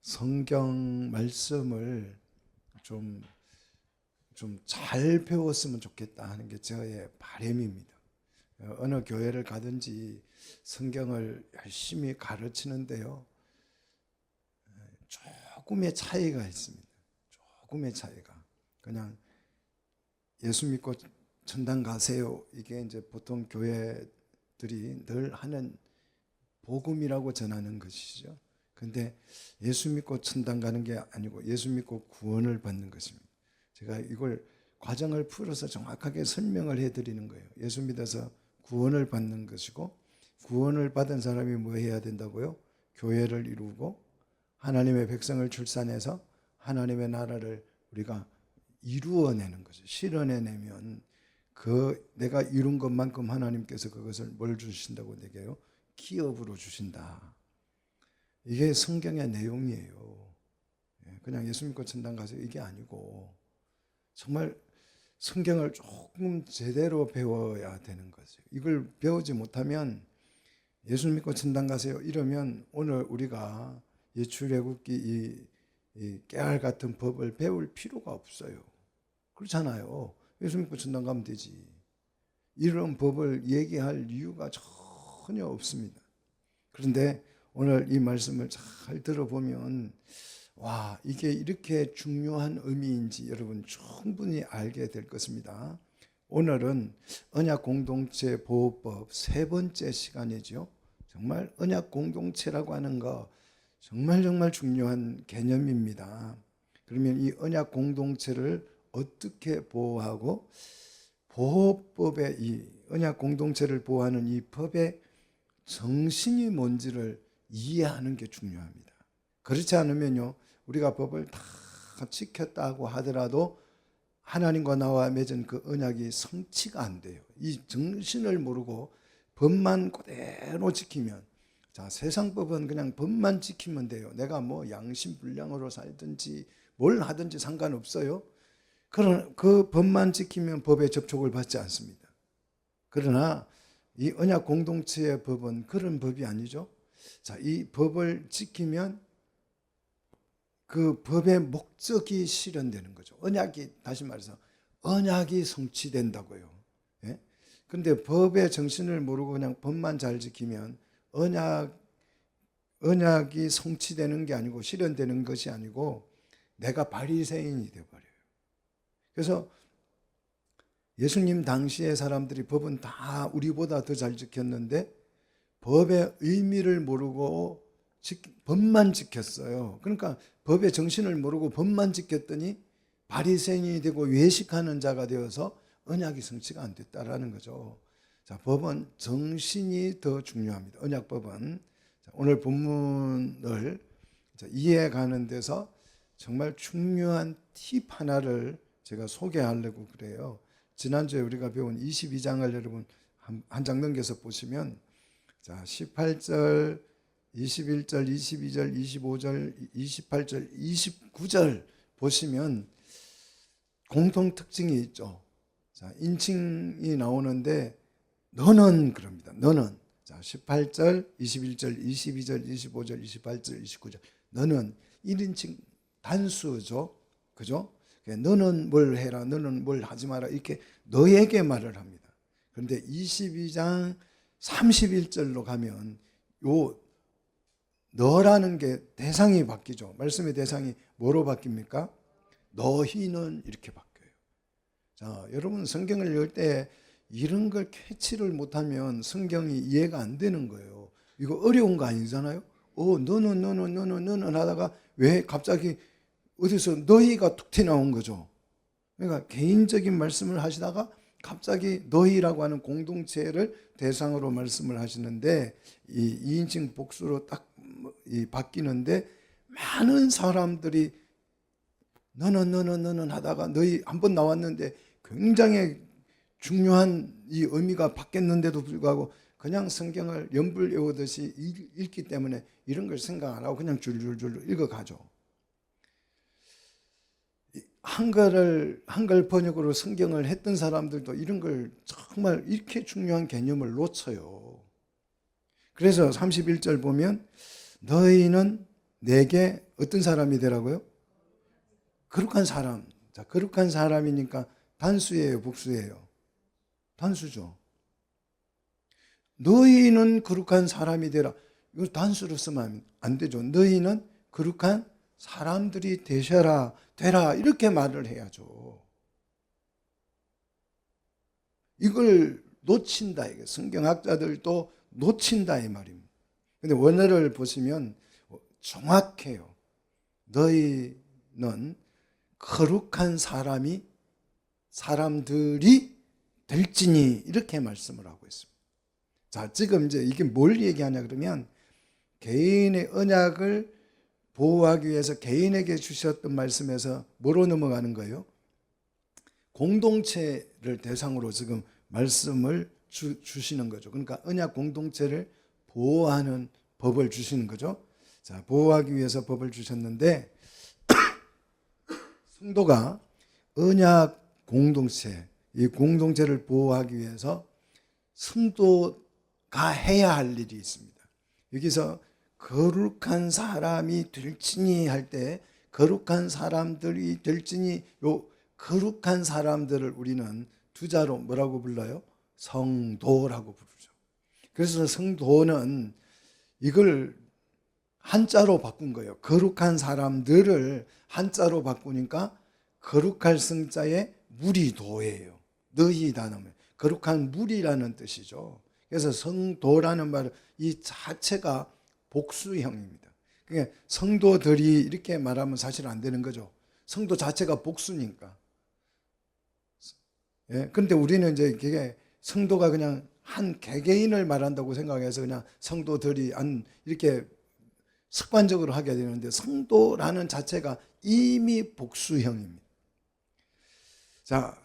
성경 말씀을 좀 잘 배웠으면 좋겠다 하는 게 저의 바람입니다. 어느 교회를 가든지 성경을 열심히 가르치는데요, 조금의 차이가 있습니다. 조금의 차이가. 그냥 예수 믿고 천당 가세요, 이게 이제 보통 교회들이 늘 하는 복음이라고 전하는 것이죠. 근데 예수 믿고 천당 가는 게 아니고 예수 믿고 구원을 받는 것입니다. 제가 이걸 과정을 풀어서 정확하게 설명을 해드리는 거예요. 예수 믿어서 구원을 받는 것이고, 구원을 받은 사람이 뭐 해야 된다고요? 교회를 이루고 하나님의 백성을 출산해서 하나님의 나라를 우리가 이루어내는 거죠. 실현해내면 그 내가 이룬 것만큼 하나님께서 그것을 뭘 주신다고 얘기해요? 기업으로 주신다. 이게 성경의 내용이에요. 그냥 예수 믿고 천당 가세요, 이게 아니고 정말 성경을 조금 제대로 배워야 되는 거죠. 이걸 배우지 못하면 예수 믿고 천당 가세요 이러면 오늘 우리가 이 출애굽기 이 깨알 같은 법을 배울 필요가 없어요. 그렇잖아요. 예수 믿고 천당 가면 되지. 이런 법을 얘기할 이유가 전혀 없습니다. 그런데 오늘 이 말씀을 잘 들어보면 와, 이게 이렇게 중요한 의미인지 여러분 충분히 알게 될 것입니다. 오늘은 언약 공동체 보호법 세 번째 시간이죠. 정말 언약 공동체라고 하는 거 정말 중요한 개념입니다. 그러면 이 언약 공동체를 어떻게 보호하고 보호법의 이 언약 공동체를 보호하는 이 법의 정신이 뭔지를 이해하는 게 중요합니다. 그렇지 않으면요, 우리가 법을 다 지켰다고 하더라도 하나님과 나와 맺은 그 언약이 성취가 안 돼요. 이 정신을 모르고 법만 그대로 지키면, 자, 세상 법은 그냥 법만 지키면 돼요. 내가 뭐 양심불량으로 살든지 뭘 하든지 상관없어요. 그런 그 법만 지키면 법에 접촉을 받지 않습니다. 그러나 이 언약 공동체의 법은 그런 법이 아니죠. 자, 이 법을 지키면 그 법의 목적이 실현되는 거죠. 언약이, 다시 말해서 언약이 성취된다고요. 예? 근데 법의 정신을 모르고 그냥 법만 잘 지키면 언약이 성취되는 게 아니고 실현되는 것이 아니고 내가 바리새인이 되어버려요. 그래서 예수님 당시의 사람들이 법은 다 우리보다 더 잘 지켰는데 법의 의미를 모르고 법만 지켰어요. 그러니까 법의 정신을 모르고 법만 지켰더니 바리새인이 되고 외식하는 자가 되어서 언약이 성취가 안 됐다라는 거죠. 자, 법은 정신이 더 중요합니다. 언약법은. 자, 오늘 본문을 이해가는 데서 정말 중요한 팁 하나를 제가 소개하려고 그래요. 지난주에 우리가 배운 22장을 여러분 한 장 넘겨서 보시면, 자, 18절, 21절, 22절, 25절, 28절, 29절 보시면 공통 특징이 있죠. 자, 인칭이 나오는데 너는 그럽니다. 너는. 자, 18절, 21절, 22절, 25절, 28절, 29절. 너는 1인칭 단수죠. 그죠? 너는 뭘 해라, 너는 뭘 하지 마라, 이렇게 너에게 말을 합니다. 그런데 22장 31절로 가면 요 너라는 게 대상이 바뀌죠. 말씀의 대상이 뭐로 바뀝니까? 너희는 이렇게 바뀌어요. 자, 여러분 성경을 읽을 때 이런 걸 캐치를 못하면 성경이 이해가 안 되는 거예요. 이거 어려운 거 아니잖아요. 너는 하다가 왜 갑자기 어디서 너희가 툭 튀어나온 거죠. 그러니까 개인적인 말씀을 하시다가 갑자기 너희라고 하는 공동체를 대상으로 말씀을 하시는데 이 2인칭 복수로 딱 바뀌는데 많은 사람들이 너는 하다가 너희 한번 나왔는데 굉장히 중요한 이 의미가 바뀌었는데도 불구하고 그냥 성경을 연불 외우듯이 읽기 때문에 이런 걸 생각 안 하고 그냥 줄줄줄 읽어가죠. 한글 번역으로 성경을 했던 사람들도 이런 걸 정말 이렇게 중요한 개념을 놓쳐요. 그래서 31절 보면 너희는 내게 어떤 사람이 되라고요? 거룩한 사람. 자, 거룩한 사람이니까 단수예요, 복수예요? 단수죠. 너희는 거룩한 사람이 되라. 이거 단수로 쓰면 안 되죠. 너희는 거룩한 사람들이 되셔라, 되라, 이렇게 말을 해야죠. 이걸 놓친다, 이게 성경학자들도 놓친다 이 말입니다. 근데 원어를 보시면 정확해요. 너희는 거룩한 사람들이 될지니, 이렇게 말씀을 하고 있습니다. 자, 지금 이제 이게 뭘 얘기하냐 그러면 개인의 언약을 보호하기 위해서 개인에게 주셨던 말씀에서 뭐로 넘어가는 거예요? 공동체를 대상으로 지금 말씀을 주시는 거죠. 그러니까 언약 공동체를 보호하는 법을 주시는 거죠. 자, 보호하기 위해서 법을 주셨는데 성도가 언약 공동체, 이 공동체를 보호하기 위해서 성도가 해야 할 일이 있습니다. 여기서 거룩한 사람이 될지니 할 때 거룩한 사람들이 될지니, 요 거룩한 사람들을 우리는 두 자로 뭐라고 불러요? 성도라고 부르죠. 그래서 성도는 이걸 한자로 바꾼 거예요. 거룩한 사람들을 한자로 바꾸니까 거룩할 성자에 무리도예요. 너희 단어면 거룩한 무리라는 뜻이죠. 그래서 성도라는 말은 이 자체가 복수형입니다. 그러니까 성도들이 이렇게 말하면 사실 안 되는 거죠. 성도 자체가 복수니까. 예, 그런데 우리는 이제 이게 성도가 그냥 한 개개인을 말한다고 생각해서 그냥 성도들이 이렇게 습관적으로 하게 되는데, 성도라는 자체가 이미 복수형입니다. 자,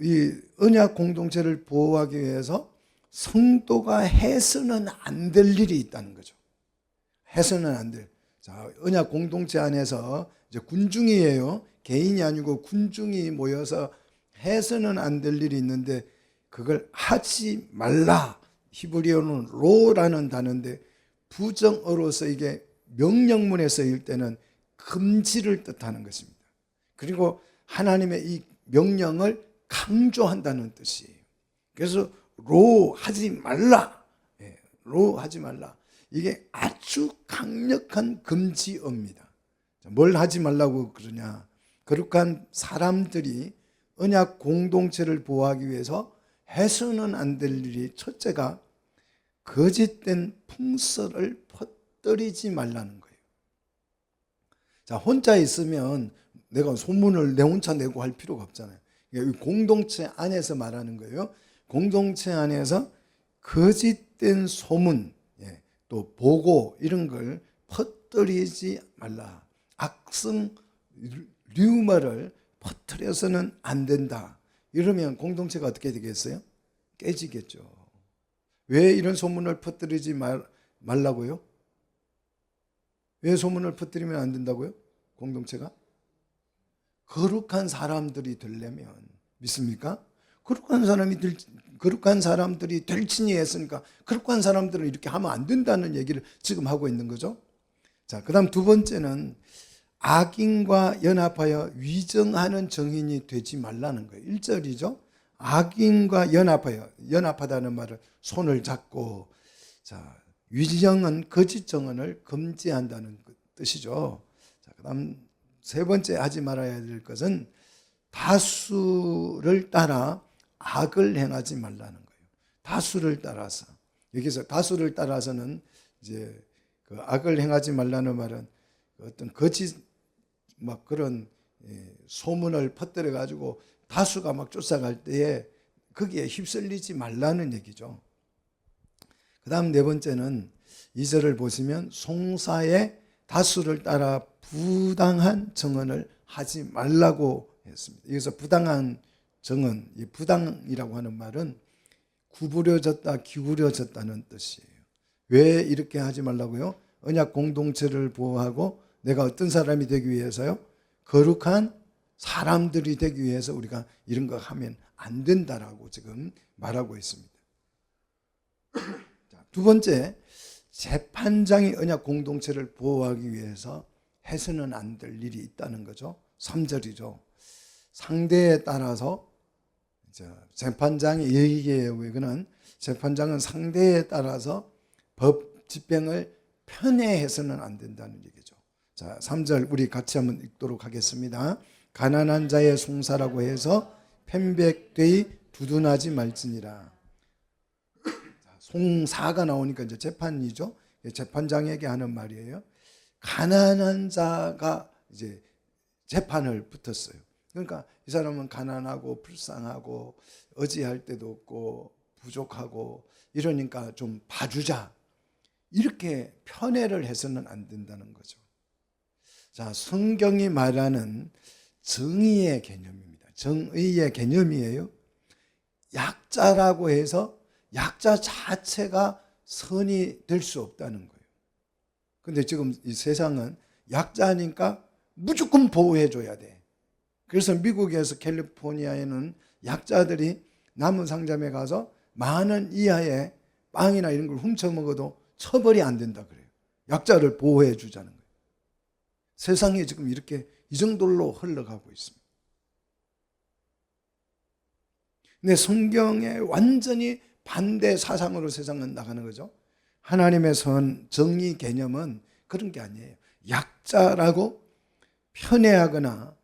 이 언약 공동체를 보호하기 위해서 성도가 해서는 안 될 일이 있다는 거죠. 해서는 안 될. 자, 언약 공동체 안에서 이제 군중이에요. 개인이 아니고 군중이 모여서 해서는 안 될 일이 있는데 그걸 하지 말라. 히브리어는 로라는 단어인데 부정어로서 이게 명령문에 쓰일 때는 금지를 뜻하는 것입니다. 그리고 하나님의 이 명령을 강조한다는 뜻이에요. 그래서 로 하지 말라. 로 하지 말라. 이게 아주 강력한 금지어입니다. 뭘 하지 말라고 그러냐? 거룩한 사람들이 언약 공동체를 보호하기 위해서 해서는 안 될 일이, 첫째가 거짓된 풍설을 퍼뜨리지 말라는 거예요. 자, 혼자 있으면 내가 소문을 내 혼자 내고 할 필요가 없잖아요. 공동체 안에서 말하는 거예요. 공동체 안에서 거짓된 소문, 또 보고 이런 걸 퍼뜨리지 말라. 악성 류머를 퍼뜨려서는 안 된다. 이러면 공동체가 어떻게 되겠어요? 깨지겠죠. 왜 이런 소문을 퍼뜨리지 말라고요? 왜 소문을 퍼뜨리면 안 된다고요? 공동체가? 거룩한 사람들이 되려면, 믿습니까? 거룩한 사람들이 될지니 했으니까 거룩한 사람들은 이렇게 하면 안 된다는 얘기를 지금 하고 있는 거죠. 자, 그 다음 두 번째는 악인과 연합하여 위정하는 정인이 되지 말라는 거예요. 1절이죠. 악인과 연합하다는 말은 손을 잡고, 자, 위정은 거짓 정언을 금지한다는 뜻이죠. 자, 그 다음 세 번째 하지 말아야 될 것은 다수를 따라 악을 행하지 말라는 거예요. 다수를 따라서. 여기서 다수를 따라서는 이제 그 악을 행하지 말라는 말은 어떤 거짓 막 그런 소문을 퍼뜨려 가지고 다수가 막 쫓아갈 때에 거기에 휩쓸리지 말라는 얘기죠. 그 다음 네 번째는 2절을 보시면 송사의 다수를 따라 부당한 정언을 하지 말라고 했습니다. 여기서 부당한 정언, 이 부당이라고 하는 말은 구부려졌다, 기울여졌다는 뜻이에요. 왜 이렇게 하지 말라고요? 언약 공동체를 보호하고 내가 어떤 사람이 되기 위해서요? 거룩한 사람들이 되기 위해서 우리가 이런 거 하면 안 된다라고 지금 말하고 있습니다. 두 번째, 재판장이 언약 공동체를 보호하기 위해서 해서는 안 될 일이 있다는 거죠. 3절이죠. 상대에 따라서 재판장의 얘기예요. 이거는 재판장은 상대에 따라서 법 집행을 편애해서는 안 된다는 얘기죠. 자, 3절 우리 같이 한번 읽도록 하겠습니다. 가난한 자의 송사라고 해서 편백되이 두둔하지 말지니라. 송사가 나오니까 이제 재판이죠. 재판장에게 하는 말이에요. 가난한 자가 이제 재판을 붙었어요. 그러니까 이 사람은 가난하고 불쌍하고 의지할 데도 없고 부족하고 이러니까 좀 봐주자. 이렇게 편애를 해서는 안 된다는 거죠. 자, 성경이 말하는 정의의 개념입니다. 정의의 개념이에요. 약자라고 해서 약자 자체가 선이 될 수 없다는 거예요. 근데 지금 이 세상은 약자니까 무조건 보호해줘야 돼. 그래서 미국에서 캘리포니아에는 약자들이 남은 상점에 가서 10,000원 이하의 빵이나 이런 걸 훔쳐 먹어도 처벌이 안 된다 그래요. 약자를 보호해 주자는 거예요. 세상이 지금 이렇게 이 정도로 흘러가고 있습니다. 근데 성경에 완전히 반대 사상으로 세상은 나가는 거죠. 하나님의 정의 개념은 그런 게 아니에요. 약자라고 편애하거나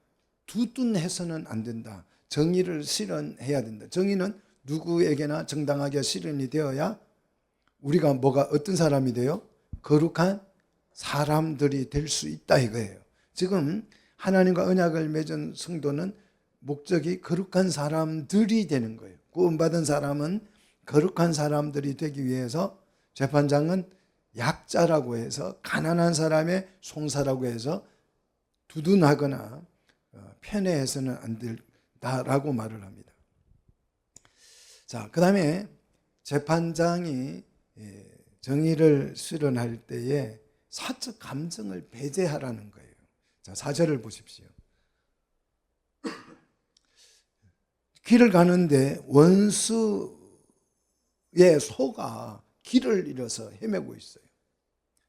두둔해서는 안 된다. 정의를 실현해야 된다. 정의는 누구에게나 정당하게 실현이 되어야 우리가 뭐가 어떤 사람이 돼요? 거룩한 사람들이 될 수 있다 이거예요. 지금 하나님과 언약을 맺은 성도는 목적이 거룩한 사람들이 되는 거예요. 구원받은 사람은 거룩한 사람들이 되기 위해서 재판장은 약자라고 해서 가난한 사람의 송사라고 해서 두둔하거나 편애해서는 안 된다라고 말을 합니다. 자, 그 다음에 재판장이 정의를 실현할 때에 사적 감정을 배제하라는 거예요. 자, 4절을 보십시오. 길을 가는데 원수의 소가 길을 잃어서 헤매고 있어요.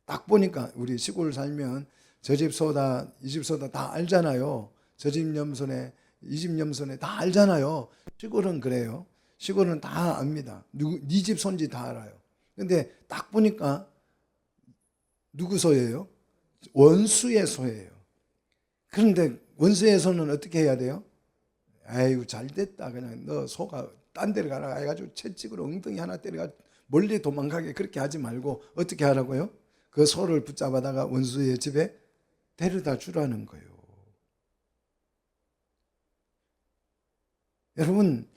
딱 보니까 우리 시골 살면 저 집 소다 이 집 소다 다 알잖아요. 저 집 염소네 이 집 염소네 다 알잖아요. 시골은 그래요. 시골은 다 압니다. 네 집 손지 다 알아요. 근데 딱 보니까 누구 소예요? 원수의 소예요. 그런데 원수의 소는 어떻게 해야 돼요? 아이고 잘 됐다. 그냥 너 소가 딴 데를 가라 해가지고 채찍으로 엉덩이 하나 때려가지고 멀리 도망가게 그렇게 하지 말고 어떻게 하라고요? 그 소를 붙잡아다가 원수의 집에 데려다 주라는 거예요. 여러분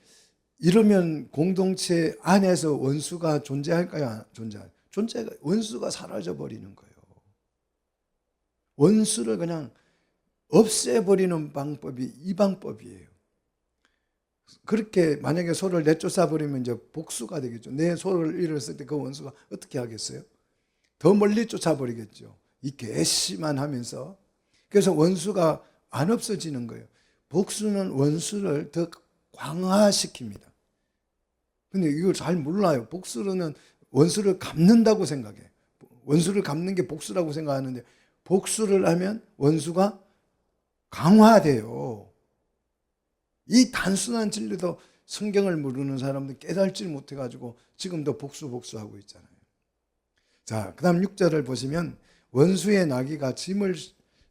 이러면 공동체 안에서 원수가 존재할까요? 원수가 사라져 버리는 거예요. 원수를 그냥 없애버리는 방법이 이 방법이에요. 그렇게 만약에 소를 내쫓아 버리면 이제 복수가 되겠죠. 내 소를 잃었을 때 그 원수가 어떻게 하겠어요? 더 멀리 쫓아버리겠죠. 이 괘씸만 하면서. 그래서 원수가 안 없어지는 거예요. 복수는 원수를 더 강화시킵니다. 근데 이걸 잘 몰라요. 복수는 원수를 갚는다고 생각해. 원수를 갚는 게 복수라고 생각하는데 복수를 하면 원수가 강화돼요. 이 단순한 진리도 성경을 모르는 사람들 깨달지 못해가지고 지금도 복수하고 있잖아요. 자, 그 다음 6절을 보시면 원수의 나귀가 짐을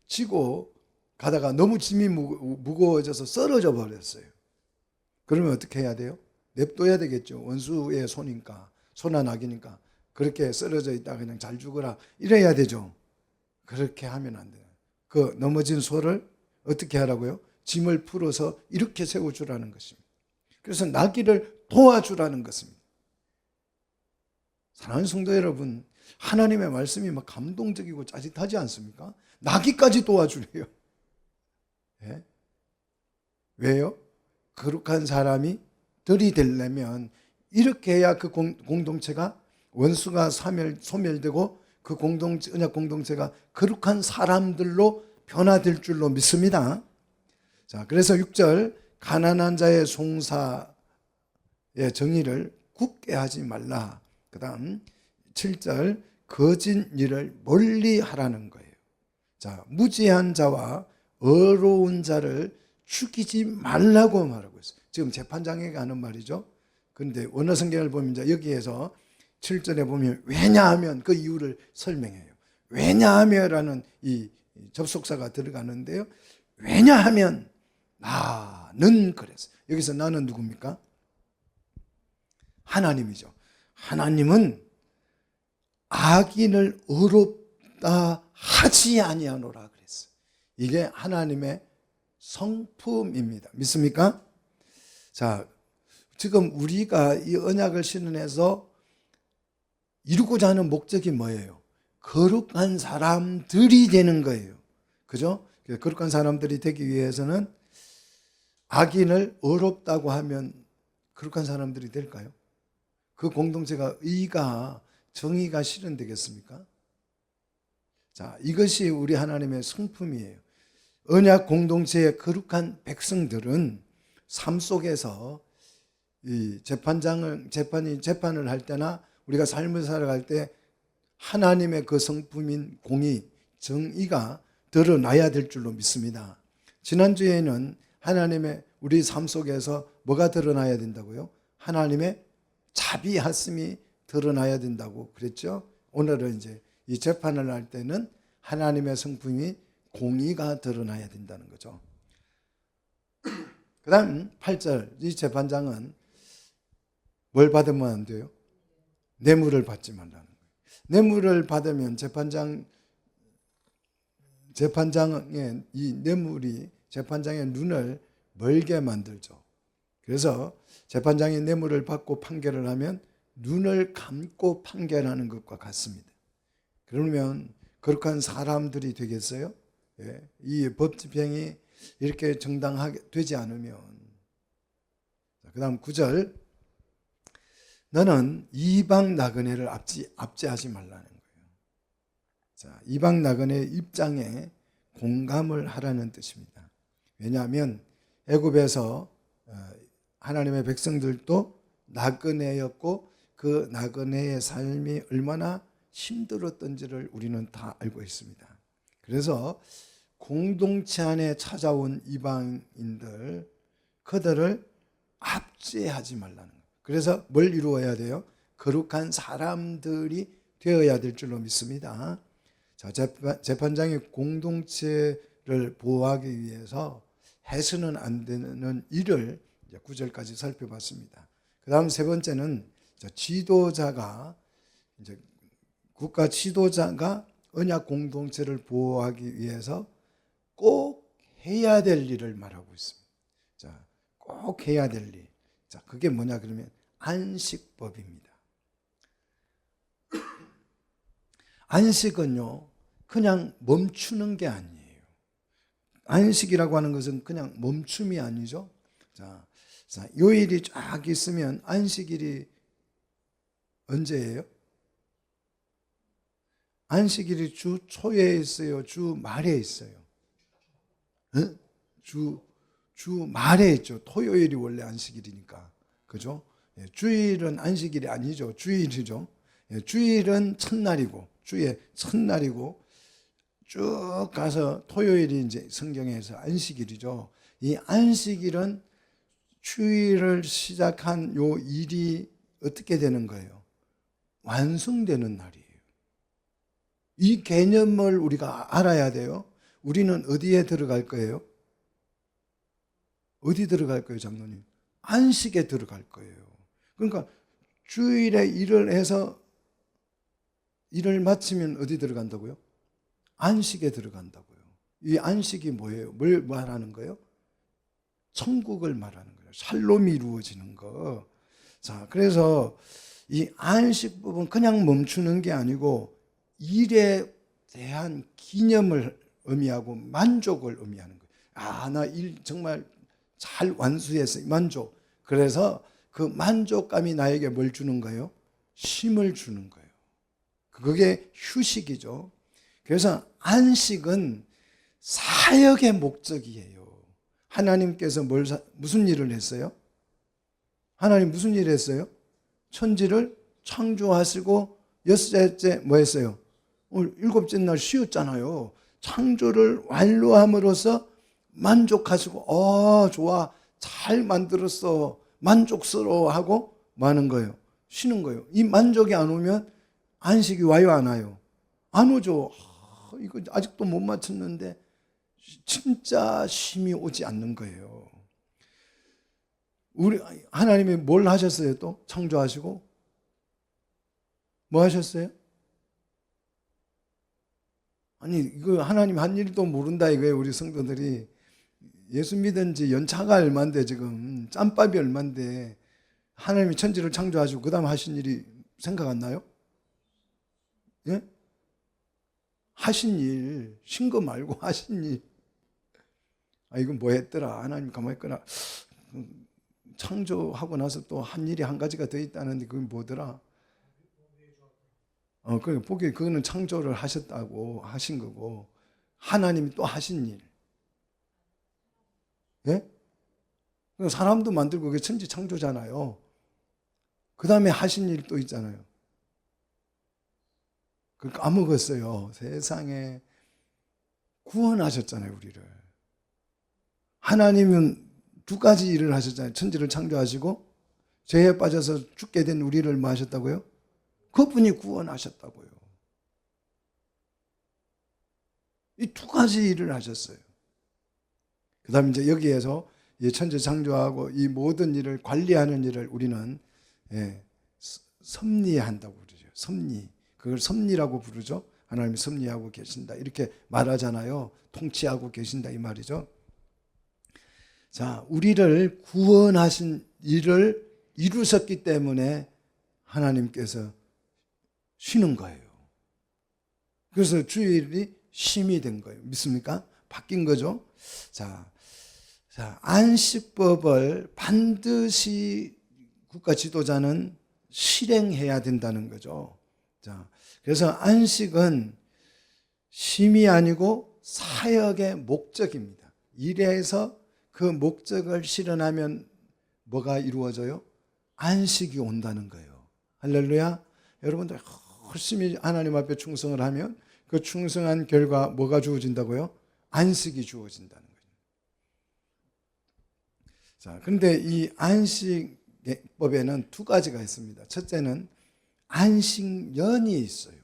지고 가다가 너무 짐이 무거워져서 쓰러져 버렸어요. 그러면 어떻게 해야 돼요? 냅둬야 되겠죠. 원수의 소니까, 소나 나귀니까 그렇게 쓰러져 있다 그냥 잘 죽어라 이래야 되죠. 그렇게 하면 안 돼요. 그 넘어진 소를 어떻게 하라고요? 짐을 풀어서 이렇게 세워주라는 것입니다. 그래서 나귀를 도와주라는 것입니다. 사랑하는 성도 여러분, 하나님의 말씀이 막 감동적이고 짜릿하지 않습니까? 나귀까지 도와주래요. 네? 왜요? 거룩한 사람이 들이되려면 이렇게 해야 그 공동체가 원수가 소멸되고 그 언약 공동체가 거룩한 사람들로 변화될 줄로 믿습니다. 자, 그래서 6절 가난한 자의 송사의 정의를 굳게 하지 말라. 그 다음 7절 거짓 일을 멀리 하라는 거예요. 자, 무지한 자와 어로운 자를 죽이지 말라고 말하고 있어요. 지금 재판장에게 하는 말이죠. 그런데 원어 성경을 보면 이제 여기에서 7절에 보면 왜냐하면 그 이유를 설명해요. 왜냐하면라는 이 접속사가 들어가는데요. 왜냐하면 나는 그랬어. 여기서 나는 누굽니까? 하나님이죠. 하나님은 악인을 의롭다 하지 아니하노라 그랬어요. 이게 하나님의 성품입니다. 믿습니까? 자, 지금 우리가 이 언약을 실현해서 이루고자 하는 목적이 뭐예요? 거룩한 사람들이 되는 거예요. 그죠? 거룩한 사람들이 되기 위해서는 악인을 의롭다고 하면 거룩한 사람들이 될까요? 그 공동체가 의가 정의가 실현되겠습니까? 자, 이것이 우리 하나님의 성품이에요. 언약 공동체의 거룩한 백성들은 삶 속에서 이 재판을 할 때나 우리가 삶을 살아갈 때 하나님의 그 성품인 공의, 정의가 드러나야 될 줄로 믿습니다. 지난주에는 하나님의 우리 삶 속에서 뭐가 드러나야 된다고요? 하나님의 자비하심이 드러나야 된다고 그랬죠. 오늘은 이제 이 재판을 할 때는 하나님의 성품이 공의가 드러나야 된다는 거죠. 그 다음 8절, 이 재판장은 뭘 받으면 안 돼요? 뇌물을 받지 말라는 거예요. 뇌물을 받으면 재판장의 이 뇌물이 재판장의 눈을 멀게 만들죠. 그래서 재판장이 뇌물을 받고 판결을 하면 눈을 감고 판결하는 것과 같습니다. 그러면 거룩한 사람들이 되겠어요? 예, 이 법 집행이 이렇게 정당하게 되지 않으면. 그 다음 9절, 너는 이방 나그네를 압제하지 말라는 거예요. 자, 이방 나그네 입장에 공감을 하라는 뜻입니다. 왜냐하면 애굽에서 하나님의 백성들도 나그네였고 그 나그네의 삶이 얼마나 힘들었던지를 우리는 다 알고 있습니다. 그래서 공동체 안에 찾아온 이방인들, 그들을 압제하지 말라는 거예요. 그래서 뭘 이루어야 돼요? 거룩한 사람들이 되어야 될 줄로 믿습니다. 자, 재판장이 공동체를 보호하기 위해서 해서는 안 되는 일을 9절까지 살펴봤습니다. 그 다음 세 번째는 지도자가, 이제 국가 지도자가 언약 공동체를 보호하기 위해서 꼭 해야 될 일을 말하고 있습니다. 자, 꼭 해야 될 일. 자, 그게 뭐냐 그러면 안식법입니다. 안식은요, 그냥 멈추는 게 아니에요. 안식이라고 하는 것은 그냥 멈춤이 아니죠. 자, 요일이 쫙 있으면 안식일이 언제예요? 안식일이 주 초에 있어요? 주 말에 있어요? 응? 주 말에 있죠. 토요일이 원래 안식일이니까. 그죠? 예, 주일은 안식일이 아니죠. 주일이죠. 예, 주일은 첫날이고, 주의 첫날이고, 쭉 가서 토요일이 이제 성경에서 안식일이죠. 이 안식일은 주일을 시작한 요 일이 어떻게 되는 거예요? 완성되는 날이에요. 이 개념을 우리가 알아야 돼요. 우리는 어디에 들어갈 거예요? 어디 들어갈 거예요, 장로님? 안식에 들어갈 거예요. 그러니까 주일에 일을 해서 일을 마치면 어디 들어간다고요? 안식에 들어간다고요. 이 안식이 뭐예요? 뭘 말하는 거예요? 천국을 말하는 거예요. 샬롬이 이루어지는 거. 자, 그래서 이 안식법은 그냥 멈추는 게 아니고 일에 대한 기념을 의미하고 만족을 의미하는 거예요. 아, 나 일 정말 잘 완수했어요. 만족. 그래서 그 만족감이 나에게 뭘 주는 거예요? 쉼을 주는 거예요. 그게 휴식이죠. 그래서 안식은 사역의 목적이에요. 하나님께서 무슨 일을 했어요? 하나님 무슨 일을 했어요? 천지를 창조하시고 여섯째 뭐 했어요? 오늘 일곱째 날 쉬었잖아요. 창조를 완료함으로써 만족하시고 좋아 잘 만들었어 만족스러워하고 뭐 하는 거예요? 쉬는 거예요. 이 만족이 안 오면 안식이 와요 안 와요? 안 오죠. 이거 아직도 못 맞췄는데 진짜 쉼이 오지 않는 거예요. 우리 하나님이 뭘 하셨어요? 또 창조하시고 뭐 하셨어요? 아니 이거 하나님 한 일도 모른다 이거예요. 우리 성도들이 예수 믿은 지 연차가 얼만데 지금 짬밥이 얼만데 하나님이 천지를 창조하시고 그 다음 하신 일이 생각 안 나요? 예? 하신 일, 쉰 거 말고 하신 일. 이건 뭐 했더라? 하나님 가만히 있거나 창조하고 나서 또 한 일이 한 가지가 더 있다는데 그건 뭐더라? 그거는 창조를 하셨다고 하신 거고 하나님이 또 하신 일. 예? 사람도 만들고 그게 천지 창조잖아요. 그 다음에 하신 일 또 있잖아요. 그 까먹었어요. 세상에 구원하셨잖아요, 우리를. 하나님은 두 가지 일을 하셨잖아요. 천지를 창조하시고 죄에 빠져서 죽게 된 우리를 뭐 하셨다고요? 그분이 구원하셨다고요. 이 두 가지 일을 하셨어요. 그 다음에 이제 여기에서 이 천지 창조하고 이 모든 일을 관리하는 일을 우리는 섭리한다고 그러죠. 섭리. 그걸 섭리라고 부르죠. 하나님이 섭리하고 계신다. 이렇게 말하잖아요. 통치하고 계신다 이 말이죠. 자, 우리를 구원하신 일을 이루셨기 때문에 하나님께서 쉬는 거예요. 그래서 주일이 쉼이 된 거예요. 믿습니까? 바뀐 거죠. 자, 안식법을 반드시 국가 지도자는 실행해야 된다는 거죠. 자, 그래서 안식은 쉼이 아니고 사역의 목적입니다. 일에서 그 목적을 실현하면 뭐가 이루어져요? 안식이 온다는 거예요. 할렐루야. 여러분들 열심히 하나님 앞에 충성을 하면 그 충성한 결과 뭐가 주어진다고요? 안식이 주어진다는 거예요. 자, 그런데 이 안식법에는 두 가지가 있습니다. 첫째는 안식년이 있어요.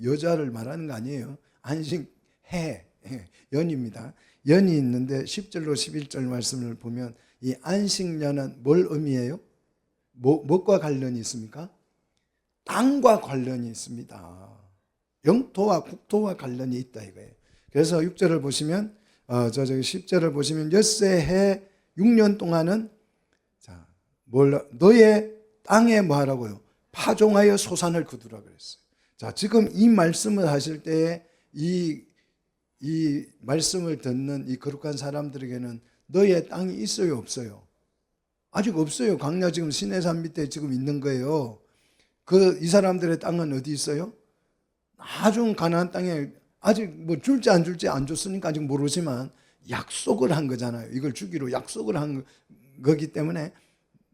여자를 말하는 거 아니에요. 안식해, 연입니다. 연이 있는데 10절로 11절 말씀을 보면 이 안식년은 뭘 의미해요? 무엇과 관련이 있습니까? 땅과 관련이 있습니다. 영토와 국토와 관련이 있다 이거예요. 그래서 6절을 보시면 저기 10절을 보시면 엿새 해 6년 동안은 너의 땅에 뭐 하라고요? 파종하여 소산을 거두라 그랬어요. 자, 지금 이 말씀을 하실 때에 이 말씀을 듣는 이 거룩한 사람들에게는 너의 땅이 있어요, 없어요? 아직 없어요. 광야 지금 시내산 밑에 지금 있는 거예요. 이 사람들의 땅은 어디 있어요? 나중 가나안 땅에 아직 뭐 줄지 안 줄지 안 줬으니까 아직 모르지만 약속을 한 거잖아요. 이걸 주기로 약속을 한 거기 때문에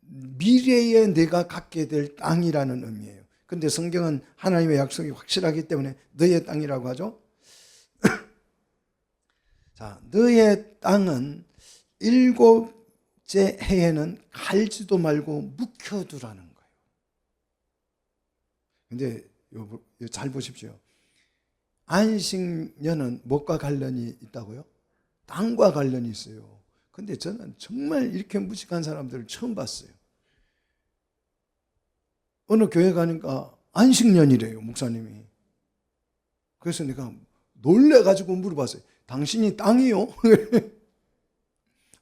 미래에 내가 갖게 될 땅이라는 의미예요. 근데 성경은 하나님의 약속이 확실하기 때문에 너의 땅이라고 하죠. 자, 너의 땅은 7째 해에는 갈지도 말고 묵혀두라는 거예요. 근데 잘 보십시오. 안식년은 무엇과 관련이 있다고요? 땅과 관련이 있어요. 근데 저는 정말 이렇게 무식한 사람들을 처음 봤어요. 어느 교회 가니까 안식년이래요, 목사님이. 그래서 내가 놀래가지고 물어봤어요. 당신이 땅이요?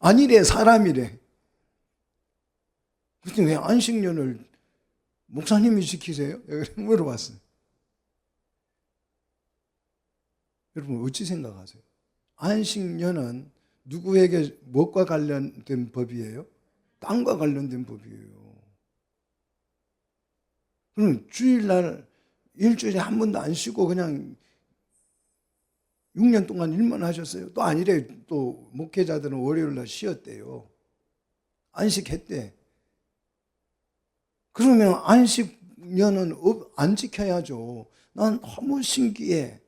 아니래, 사람이래. 그때 왜 안식년을 목사님이 지키세요? 물어봤어요. 여러분 어찌 생각하세요? 안식년은 누구에게 무엇과 관련된 법이에요? 땅과 관련된 법이에요. 그럼 주일날 일주일에 한 번도 안 쉬고 그냥 6년 동안 일만 하셨어요? 또 아니래. 또 목회자들은 월요일날 쉬었대요. 안식했대. 그러면 안식 안식년은 안 지켜야죠. 난 너무 신기해.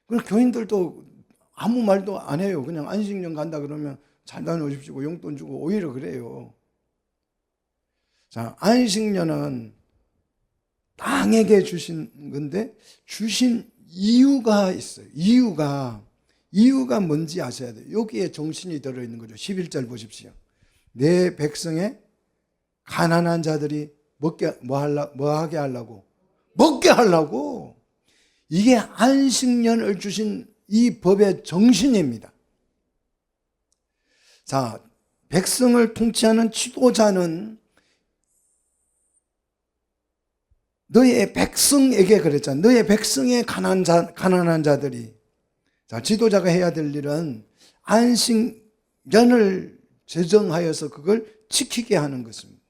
그리고 교인들도 아무 말도 안 해요. 그냥 안식년 간다 그러면 잘 다녀오십시오. 용돈 주고 오히려 그래요. 자, 안식년은 땅에게 주신 건데 주신 이유가 있어요. 이유가 뭔지 아셔야 돼요. 여기에 정신이 들어있는 거죠. 11절 보십시오. 내 백성의 가난한 자들이 뭐 하게 하려고? 먹게 하려고. 이게 안식년을 주신 이 법의 정신입니다. 자, 백성을 통치하는 지도자는 너의 백성에게 그랬잖아. 너의 백성의 가난한 자들이. 자, 지도자가 해야 될 일은 안식년을 제정하여서 그걸 지키게 하는 것입니다.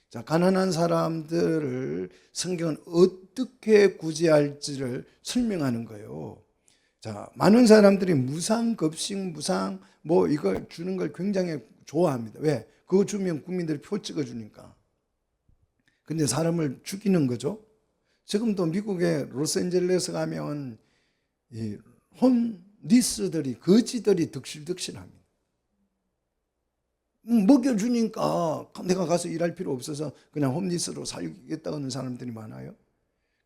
자, 가난한 사람들을 성경은 어떻게 구제할지를 설명하는 거예요. 자, 많은 사람들이 무상급식, 뭐 이걸 주는 걸 굉장히 좋아합니다. 왜? 그거 주면 국민들이 표 찍어주니까. 근데 사람을 죽이는 거죠. 지금도 미국의 로스앤젤레스 가면 이 홈리스들이, 거지들이 득실득실합니다. 먹여주니까 내가 가서 일할 필요 없어서 그냥 홈리스로 살겠다는 사람들이 많아요.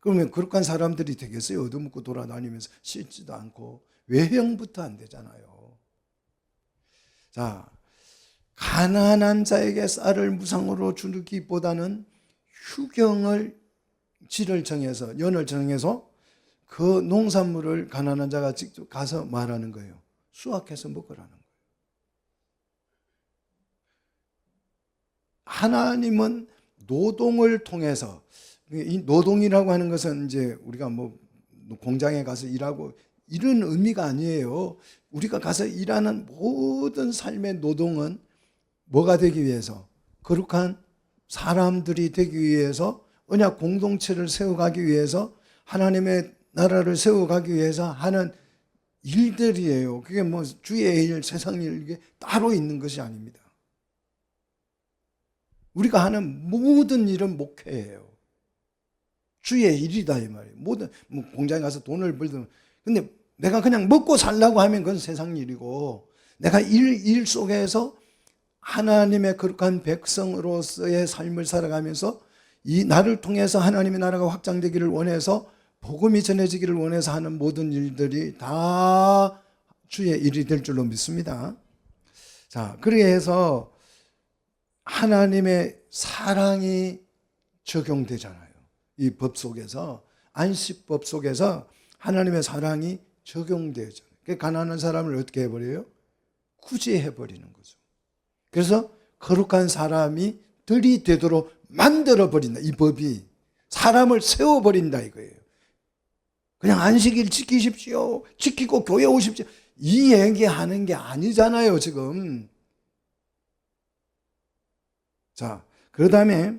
그러면 그렇게 한 사람들이 되겠어요? 얻어먹고 돌아다니면서 씻지도 않고. 외형부터 안 되잖아요. 자, 가난한 자에게 쌀을 무상으로 주기보다는 질을 정해서, 연을 정해서 그 농산물을 가난한 자가 직접 가서 말하는 거예요. 수확해서 먹으라는 거예요. 하나님은 노동을 통해서, 이 노동이라고 하는 것은 이제 우리가 뭐 공장에 가서 일하고 이런 의미가 아니에요. 우리가 가서 일하는 모든 삶의 노동은 뭐가 되기 위해서? 거룩한 사람들이 되기 위해서, 언약 공동체를 세워가기 위해서, 하나님의 나라를 세워가기 위해서 하는 일들이에요. 그게 뭐 주의 일, 세상 일, 이게 따로 있는 것이 아닙니다. 우리가 하는 모든 일은 목회예요. 주의 일이다 이 말이에요. 모든 뭐 공장에 가서 돈을 벌든, 근데 내가 그냥 먹고 살라고 하면 그건 세상 일이고, 내가 일 속에서 하나님의 거룩한 백성으로서의 삶을 살아가면서 이 나를 통해서 하나님의 나라가 확장되기를 원해서, 복음이 전해지기를 원해서 하는 모든 일들이 다 주의 일이 될 줄로 믿습니다. 자, 그래서 하나님의 사랑이 적용되잖아요. 이 법 속에서, 안식법 속에서 하나님의 사랑이 적용되잖아요. 가난한 사람을 어떻게 해버려요? 구제해버리는 거죠. 그래서 거룩한 사람이 들이 되도록 만들어버린다. 이 법이 사람을 세워버린다 이거예요. 그냥 안식일 지키십시오, 지키고 교회 오십시오, 이 얘기하는 게 아니잖아요 지금. 자, 그 다음에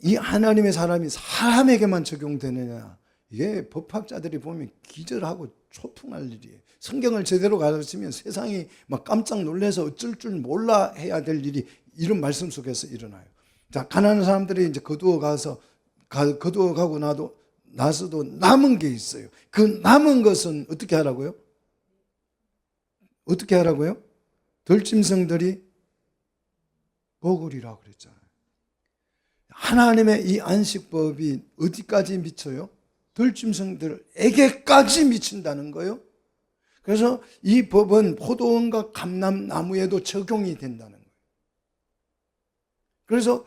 이 하나님의 사람이 사람에게만 적용되느냐, 이게 법학자들이 보면 기절하고 초풍할 일이에요. 성경을 제대로 가르치면 세상이 막 깜짝 놀라서 어쩔 줄 몰라 해야 될 일이 이런 말씀 속에서 일어나요. 자, 가난한 사람들이 이제 거두어가고 나서도 남은 게 있어요. 그 남은 것은 어떻게 하라고요? 어떻게 하라고요? 들짐승들이 먹으리라 그랬잖아요. 하나님의 이 안식법이 어디까지 미쳐요? 들짐승들에게까지 미친다는 거예요. 그래서 이 법은 포도원과 감람나무에도 적용이 된다는 거예요. 그래서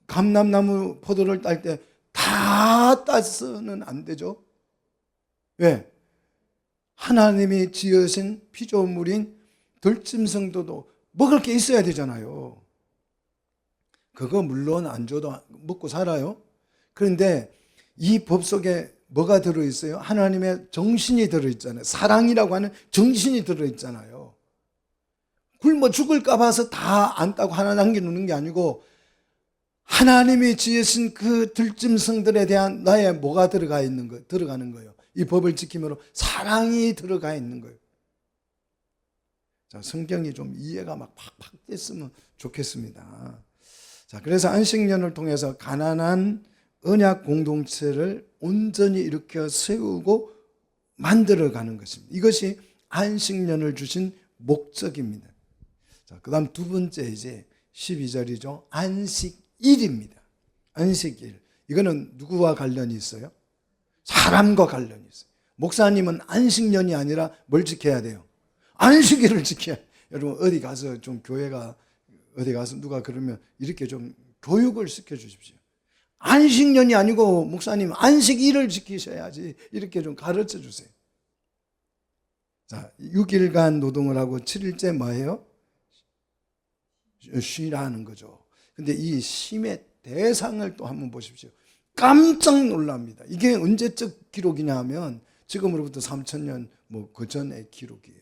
감람나무 포도를 딸 때 다 따서는 안 되죠. 왜? 하나님이 지으신 피조물인 들짐승도 먹을 게 있어야 되잖아요. 그거 물론 안 줘도 먹고 살아요. 그런데 이 법 속에 뭐가 들어있어요? 하나님의 정신이 들어있잖아요. 사랑이라고 하는 정신이 들어있잖아요. 굶어 죽을까 봐서 다 안 따고 하나 남겨놓는 게 아니고, 하나님이 지으신 그 들짐승들에 대한 나의 뭐가 들어가는 거예요. 이 법을 지킴으로 사랑이 들어가 있는 거예요. 자, 성경이 좀 이해가 막 팍팍 됐으면 좋겠습니다. 자, 그래서 안식년을 통해서 가난한 언약 공동체를 온전히 일으켜 세우고 만들어가는 것입니다. 이것이 안식년을 주신 목적입니다. 자, 그 다음 두 번째 이제 12절이죠. 안식일입니다. 안식일. 이거는 누구와 관련이 있어요? 사람과 관련이 있어요. 목사님은 안식년이 아니라 뭘 지켜야 돼요? 안식일을 지켜야 돼요. 여러분 어디 가서 좀 교회가 어디 가서 누가 그러면 이렇게 좀 교육을 시켜 주십시오. 안식년이 아니고 목사님 안식일을 지키셔야지 이렇게 좀 가르쳐 주세요. 자, 6일간 노동을 하고 7일째 뭐예요? 쉬라는 거죠. 근데 이 쉼의 대상을 또 한번 보십시오. 깜짝 놀랍니다. 이게 언제적 기록이냐 하면 지금으로부터 3000년 뭐 그 전의 기록이에요.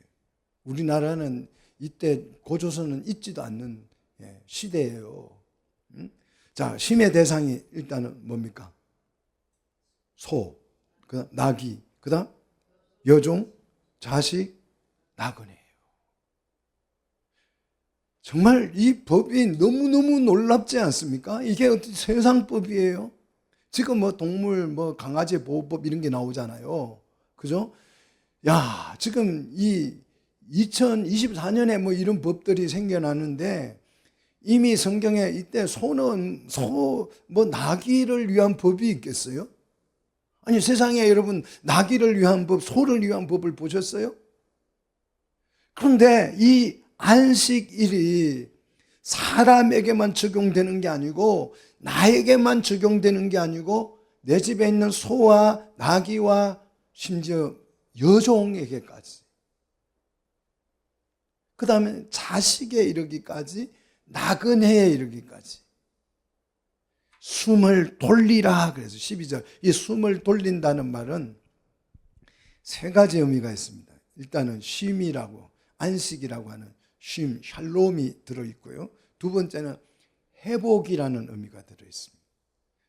우리나라는 이때 고조선은 있지도 않는 시대예요. 자, 쉼의 대상이 일단은 뭡니까? 소, 그다음 나귀, 그다음 여종, 자식, 나그네예요. 정말 이 법이 너무너무 놀랍지 않습니까? 이게 어떤 세상법이에요. 지금 뭐 동물, 뭐 강아지 보호법 이런 게 나오잖아요. 그죠? 야, 지금 이 2024년에 뭐 이런 법들이 생겨나는데 이미 성경에 이때 뭐 나귀를 위한 법이 있겠어요? 아니 세상에 여러분 나귀를 위한 법, 소를 위한 법을 보셨어요? 그런데 이 안식일이 사람에게만 적용되는 게 아니고 나에게만 적용되는 게 아니고 내 집에 있는 소와 나귀와 심지어 여종에게까지 그 다음에 자식에 이르기까지 나그네에 이르기까지 숨을 돌리라 그래서 12절 이 숨을 돌린다는 말은 세 가지 의미가 있습니다. 일단은 쉼이라고 안식이라고 하는 쉼, 샬롬이 들어있고요. 두 번째는 회복이라는 의미가 들어있습니다.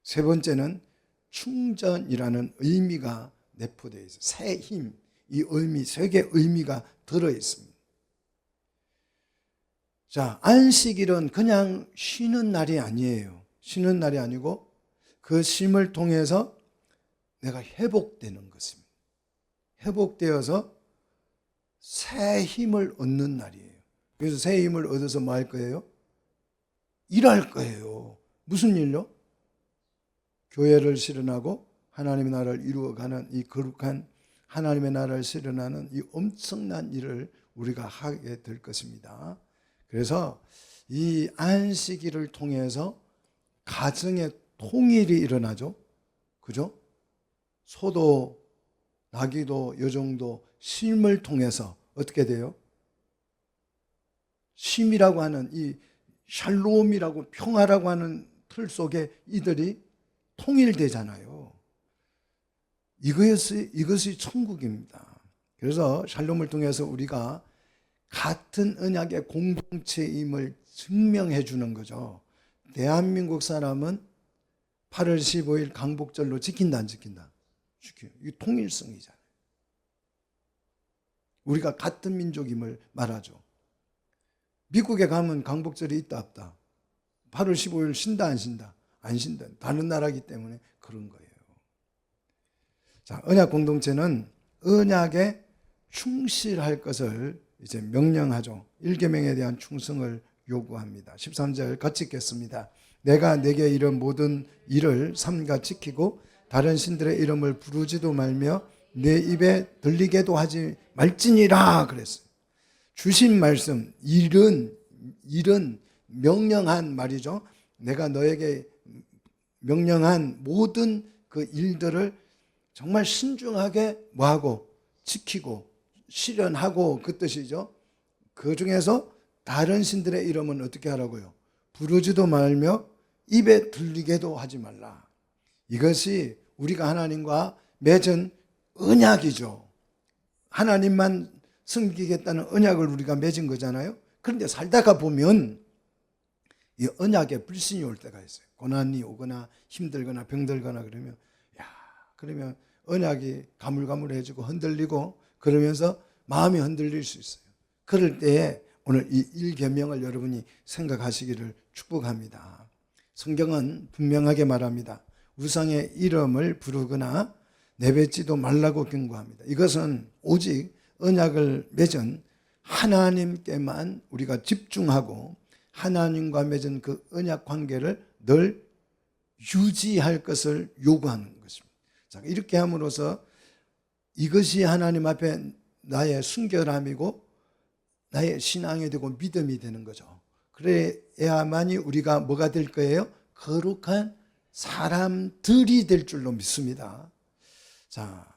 세 번째는 충전이라는 의미가 내포되어 있어요. 새 힘, 이 의미, 세 개의 의미가 들어있습니다. 자, 안식일은 그냥 쉬는 날이 아니에요. 쉬는 날이 아니고 그 쉼을 통해서 내가 회복되는 것입니다. 회복되어서 새 힘을 얻는 날이에요. 그래서 새 힘을 얻어서 뭐 할 거예요? 일할 거예요. 무슨 일요? 교회를 실현하고 하나님의 나라를 이루어가는 이 거룩한 하나님의 나라를 실현하는 이 엄청난 일을 우리가 하게 될 것입니다. 그래서 이 안식일을 통해서 가정의 통일이 일어나죠. 그죠? 소도 나귀도 여종도 쉼을 통해서 어떻게 돼요? 쉼이라고 하는 이 샬롬이라고 평화라고 하는 틀 속에 이들이 통일되잖아요. 이것이 천국입니다. 그래서 샬롬을 통해서 우리가 같은 언약의 공동체임을 증명해 주는 거죠. 대한민국 사람은 8월 15일 강복절로 지킨다 안 지킨다? 지켜요. 이게 통일성이잖아요. 우리가 같은 민족임을 말하죠. 미국에 가면 강복절이 있다 없다? 8월 15일 쉰다 안 쉰다? 안 쉰다. 다른 나라이기 때문에 그런 거예요. 자, 언약 공동체는 언약에 충실할 것을 이제 명령하죠. 1계명에 대한 충성을 요구합니다. 13절 같이 읽겠습니다. 내가 내게 이런 모든 일을 삼가 지키고 다른 신들의 이름을 부르지도 말며 내 입에 들리게도 하지 말지니라 그랬어요. 주신 말씀, 일은 명령한 말이죠. 내가 너에게 명령한 모든 그 일들을 정말 신중하게 뭐하고 지키고 실현하고 그 뜻이죠. 그 중에서 다른 신들의 이름은 어떻게 하라고요? 부르지도 말며 입에 들리게도 하지 말라. 이것이 우리가 하나님과 맺은 언약이죠. 하나님만 섬기겠다는 언약을 우리가 맺은 거잖아요. 그런데 살다가 보면 이 언약에 불신이 올 때가 있어요. 고난이 오거나 힘들거나 병들거나 그러면 언약이 가물가물해지고 흔들리고 그러면서 마음이 흔들릴 수 있어요. 그럴 때에 오늘 이 1계명을 여러분이 생각하시기를 축복합니다. 성경은 분명하게 말합니다. 우상의 이름을 부르거나 내뱉지도 말라고 경고합니다. 이것은 오직 언약을 맺은 하나님께만 우리가 집중하고 하나님과 맺은 그 언약 관계를 늘 유지할 것을 요구하는 것입니다. 자, 이렇게 함으로써 이것이 하나님 앞에 나의 순결함이고 나의 신앙이 되고 믿음이 되는 거죠. 그래야만이 우리가 뭐가 될 거예요? 거룩한 사람들이 될 줄로 믿습니다. 자,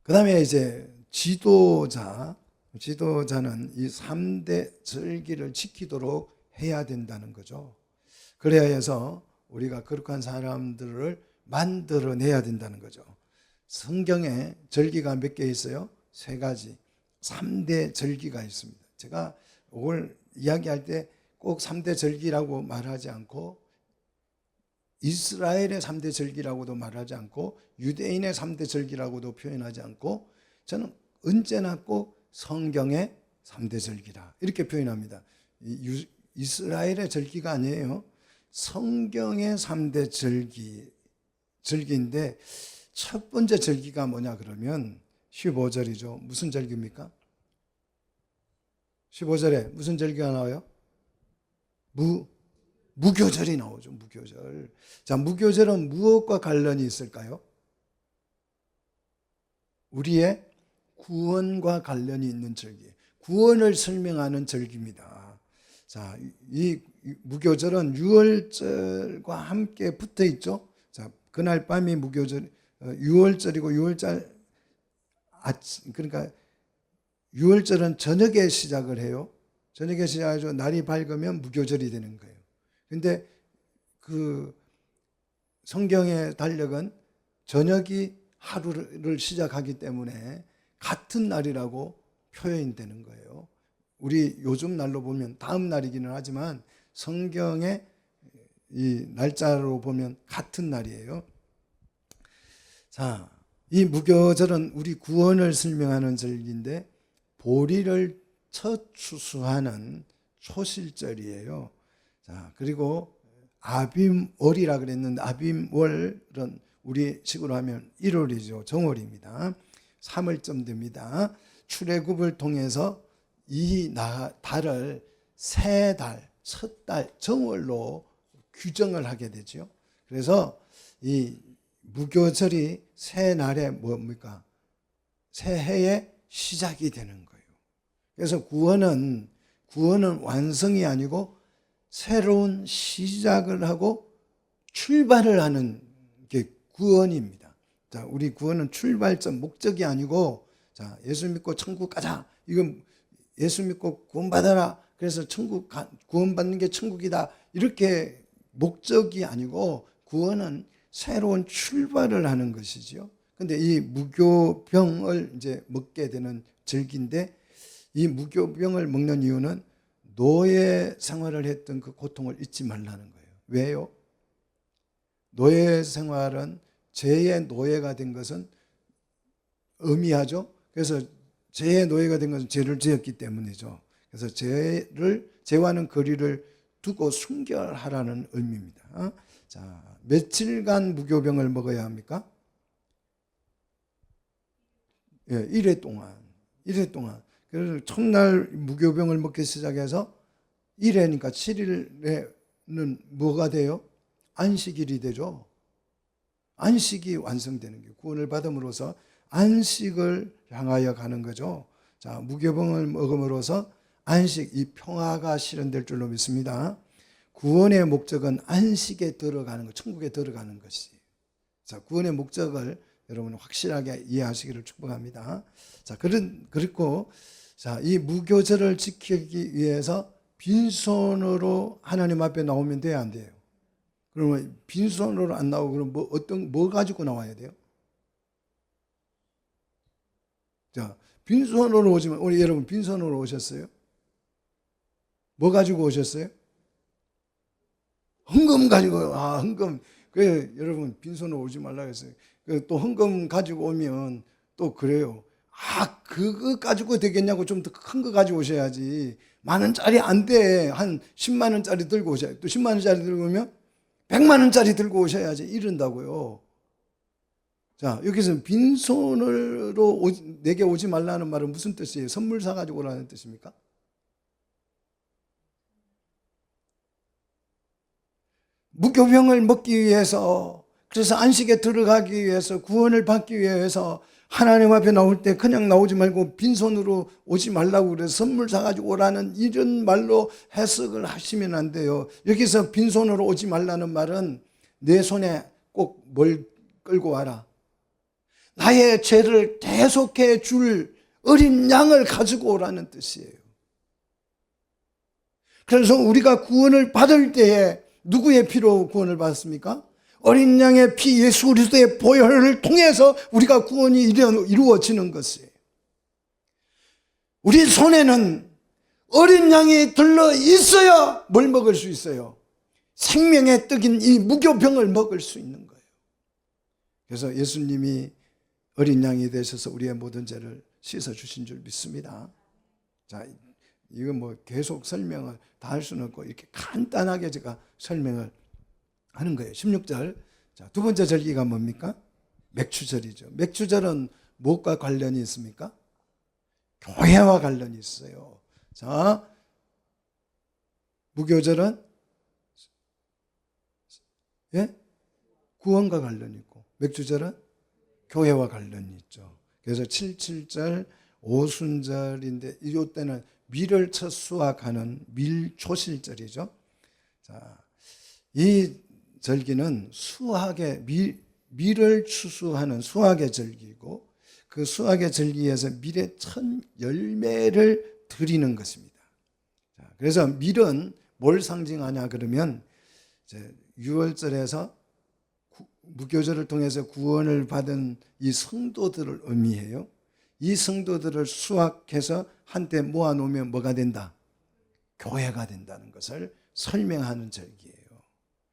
그 다음에 이제 지도자는 이 3대 절기를 지키도록 해야 된다는 거죠. 그래야 해서 우리가 거룩한 사람들을 만들어내야 된다는 거죠. 성경에 절기가 몇 개 있어요? 3가지. 3대 절기가 있습니다. 제가 오늘 이야기할 때 꼭 3대 절기라고 말하지 않고 이스라엘의 3대 절기라고도 말하지 않고 유대인의 3대 절기라고도 표현하지 않고 저는 언제나 꼭 성경의 3대 절기라 이렇게 표현합니다. 이스라엘의 절기가 아니에요. 성경의 3대 절기인데 첫 번째 절기가 뭐냐 그러면 15절이죠. 무슨 절기입니까? 15절에 무슨 절기가 나와요? 무교절이 나오죠. 무교절. 자, 무교절은 무엇과 관련이 있을까요? 우리의 구원과 관련이 있는 절기. 구원을 설명하는 절기입니다. 자, 이 무교절은 유월절과 함께 붙어 있죠. 자, 그날 밤이 무교절, 유월절이고 유월절 아침, 그러니까 유월절은 저녁에 시작을 해요. 저녁에 시작해서 날이 밝으면 무교절이 되는 거예요. 근데 그 성경의 달력은 저녁이 하루를 시작하기 때문에 같은 날이라고 표현되는 거예요. 우리 요즘 날로 보면 다음 날이기는 하지만 성경의 이 날짜로 보면 같은 날이에요. 자, 이 무교절은 우리 구원을 설명하는 절기인데 보리를 첫 추수하는 초실절이에요. 자, 그리고 아빔월이라 그랬는데 아빔월은 우리 식으로 하면 1월이죠. 정월입니다. 3월쯤 됩니다. 출애굽을 통해서 이 달을 새 달, 첫 달, 정월로 규정을 하게 되죠. 그래서 이 무교절이 새 날에 뭡니까? 새해의 시작이 되는 거예요. 그래서 구원은 완성이 아니고 새로운 시작을 하고 출발을 하는 게 구원입니다. 자, 우리 구원은 출발점, 목적이 아니고, 자, 예수 믿고 천국 가자. 이건 예수 믿고 구원받아라. 그래서 구원받는 게 천국이다. 이렇게 목적이 아니고, 구원은 새로운 출발을 하는 것이죠. 근데 이 무교병을 이제 먹게 되는 절기인데, 이 무교병을 먹는 이유는 노예 생활을 했던 그 고통을 잊지 말라는 거예요. 왜요? 노예 생활은 죄의 노예가 된 것은 의미하죠. 그래서 죄의 노예가 된 것은 죄를 지었기 때문이죠. 그래서 죄와는 거리를 두고 순결하라는 의미입니다. 자, 며칠간 무교병을 먹어야 합니까? 예, 1회 동안. 그래서 첫날 무교병을 먹기 시작해서 1회니까 7일에는 뭐가 돼요? 안식일이 되죠. 안식이 완성되는 게 구원을 받음으로써 안식을 향하여 가는 거죠. 자, 무교병을 먹음으로써 안식, 이 평화가 실현될 줄로 믿습니다. 구원의 목적은 안식에 들어가는 것, 천국에 들어가는 것이. 자, 구원의 목적을 여러분 확실하게 이해하시기를 축복합니다. 자, 그리고 자, 이 무교절을 지키기 위해서 빈손으로 하나님 앞에 나오면 돼야 안 돼요? 그러면 빈손으로 안 나오고 그럼 뭐 가지고 나와야 돼요? 자, 빈손으로 오지만 우리 여러분 빈손으로 오셨어요? 뭐 가지고 오셨어요? 헌금 가지고 헌금. 그래 여러분 빈손으로 오지 말라 했어요. 또 헌금 가지고 오면 또 그래요. 그거 가지고 되겠냐고 좀 더 큰 거 가지고 오셔야지. 10,000원짜리 안 돼. 한 10만 원짜리 들고 오셔야 또 10만 원짜리 들고 오면 100만 원짜리 들고 오셔야지 이른다고요. 자, 여기서 빈손으로 내게 오지 말라는 말은 무슨 뜻이에요? 선물 사가지고 오라는 뜻입니까? 무교병을 먹기 위해서, 그래서 안식에 들어가기 위해서, 구원을 받기 위해서 하나님 앞에 나올 때 그냥 나오지 말고 빈손으로 오지 말라고 그래서 선물 사가지고 오라는 이런 말로 해석을 하시면 안 돼요. 여기서 빈손으로 오지 말라는 말은 내 손에 꼭 뭘 끌고 와라. 나의 죄를 대속해 줄 어린 양을 가지고 오라는 뜻이에요. 그래서 우리가 구원을 받을 때에 누구의 피로 구원을 받았습니까? 어린 양의 피 예수 그리스도의 보혈을 통해서 우리가 구원이 이루어지는 것이에요. 우리 손에는 어린 양이 들러 있어야 뭘 먹을 수 있어요? 생명의 떡인 이 무교병을 먹을 수 있는 거예요. 그래서 예수님이 어린 양이 되셔서 우리의 모든 죄를 씻어주신 줄 믿습니다. 자, 이거 뭐 계속 설명을 다 할 수는 없고 이렇게 간단하게 제가 설명을 하는 거예요. 16절. 자, 두 번째 절기가 뭡니까? 맥추절이죠. 맥추절은 무엇과 관련이 있습니까? 교회와 관련이 있어요. 자, 무교절은 구원과 관련이 있고, 맥추절은 교회와 관련이 있죠. 그래서 77절, 오순절인데 이때는 밀을 첫 수확하는 밀초실절이죠. 자, 이 절기는 수확의 밀을 추수하는 수확의 절기고, 그 수확의 절기에서 밀의 첫 열매를 드리는 것입니다. 자, 그래서 밀은 뭘 상징하냐 그러면 이제 6월절에서 무교절을 통해서 구원을 받은 이 성도들을 의미해요. 이 성도들을 수확해서 한때 모아놓으면 뭐가 된다? 교회가 된다는 것을 설명하는 절기예요.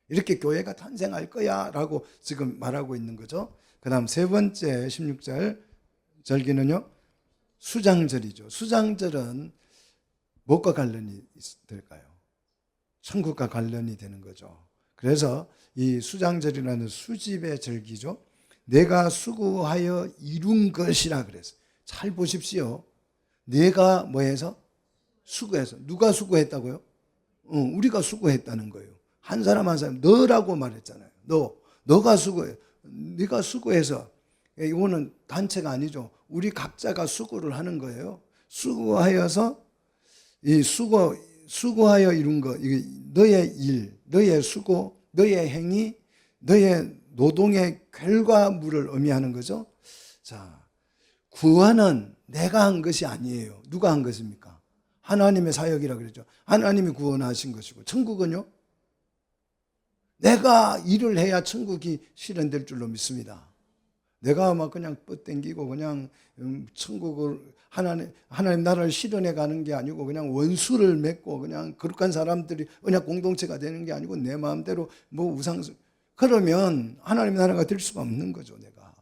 이렇게 교회가 탄생할 거야 라고 지금 말하고 있는 거죠. 그 다음 세 번째 16절 절기는요, 수장절이죠. 수장절은 무엇과 관련이 될까요? 천국과 관련이 되는 거죠. 그래서 이 수장절이라는 수집의 절기죠. 내가 수고하여 이룬 것이라 그랬어요. 잘 보십시오. 내가 뭐해서? 수고해서. 누가 수고했다고요? 우리가 수고했다는 거예요. 한 사람 한 사람 너라고 말했잖아요. 너가 수고해. 네가 수고해서. 이거는 단체가 아니죠. 우리 각자가 수고를 하는 거예요. 수고하여서 이 수고하여 이룬 거, 이게 너의 일, 너의 수고, 너의 행위, 너의 노동의 결과물을 의미하는 거죠. 자, 구원은 내가 한 것이 아니에요. 누가 한 것입니까? 하나님의 사역이라 그랬죠. 하나님이 구원하신 것이고, 천국은요? 내가 일을 해야 천국이 실현될 줄로 믿습니다. 내가 막 그냥 뻗땡기고 그냥 천국을 하나님 나라를 실현해 가는 게 아니고 그냥 원수를 맺고 그냥 거룩한 사람들이 언약 공동체가 되는 게 아니고 내 마음대로 뭐 그러면 하나님 나라가 될 수가 없는 거죠, 내가.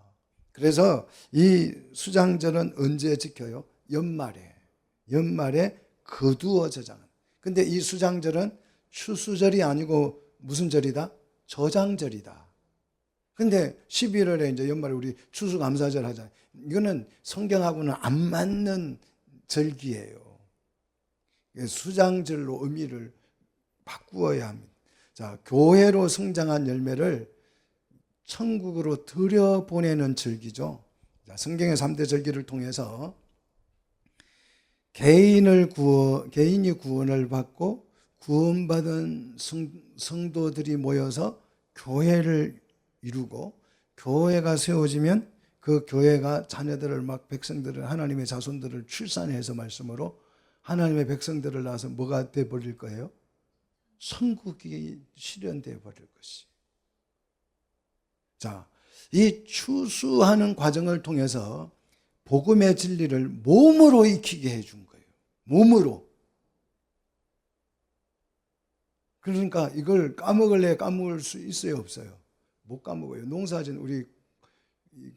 그래서 이 수장절은 언제 지켜요? 연말에 거두어 저장은. 근데 이 수장절은 추수절이 아니고 무슨 절이다? 저장절이다. 근데 11월에 이제 연말에 우리 추수감사절 하잖아요. 이거는 성경하고는 안 맞는 절기예요. 수장절로 의미를 바꾸어야 합니다. 자, 교회로 성장한 열매를 천국으로 들여보내는 절기죠. 자, 성경의 3대 절기를 통해서 개인이 구원을 받고 구원받은 성도들이 모여서 교회를 이루고, 교회가 세워지면 그 교회가 자녀들을 막 백성들을, 하나님의 자손들을 출산해서 말씀으로 하나님의 백성들을 낳아서 뭐가 돼버릴 거예요? 천국이 실현되어 버릴 것이. 자, 이 추수하는 과정을 통해서 복음의 진리를 몸으로 익히게 해준 거예요. 몸으로. 그러니까 이걸 까먹을래 까먹을 수 있어요, 없어요? 못 까먹어요. 농사진 우리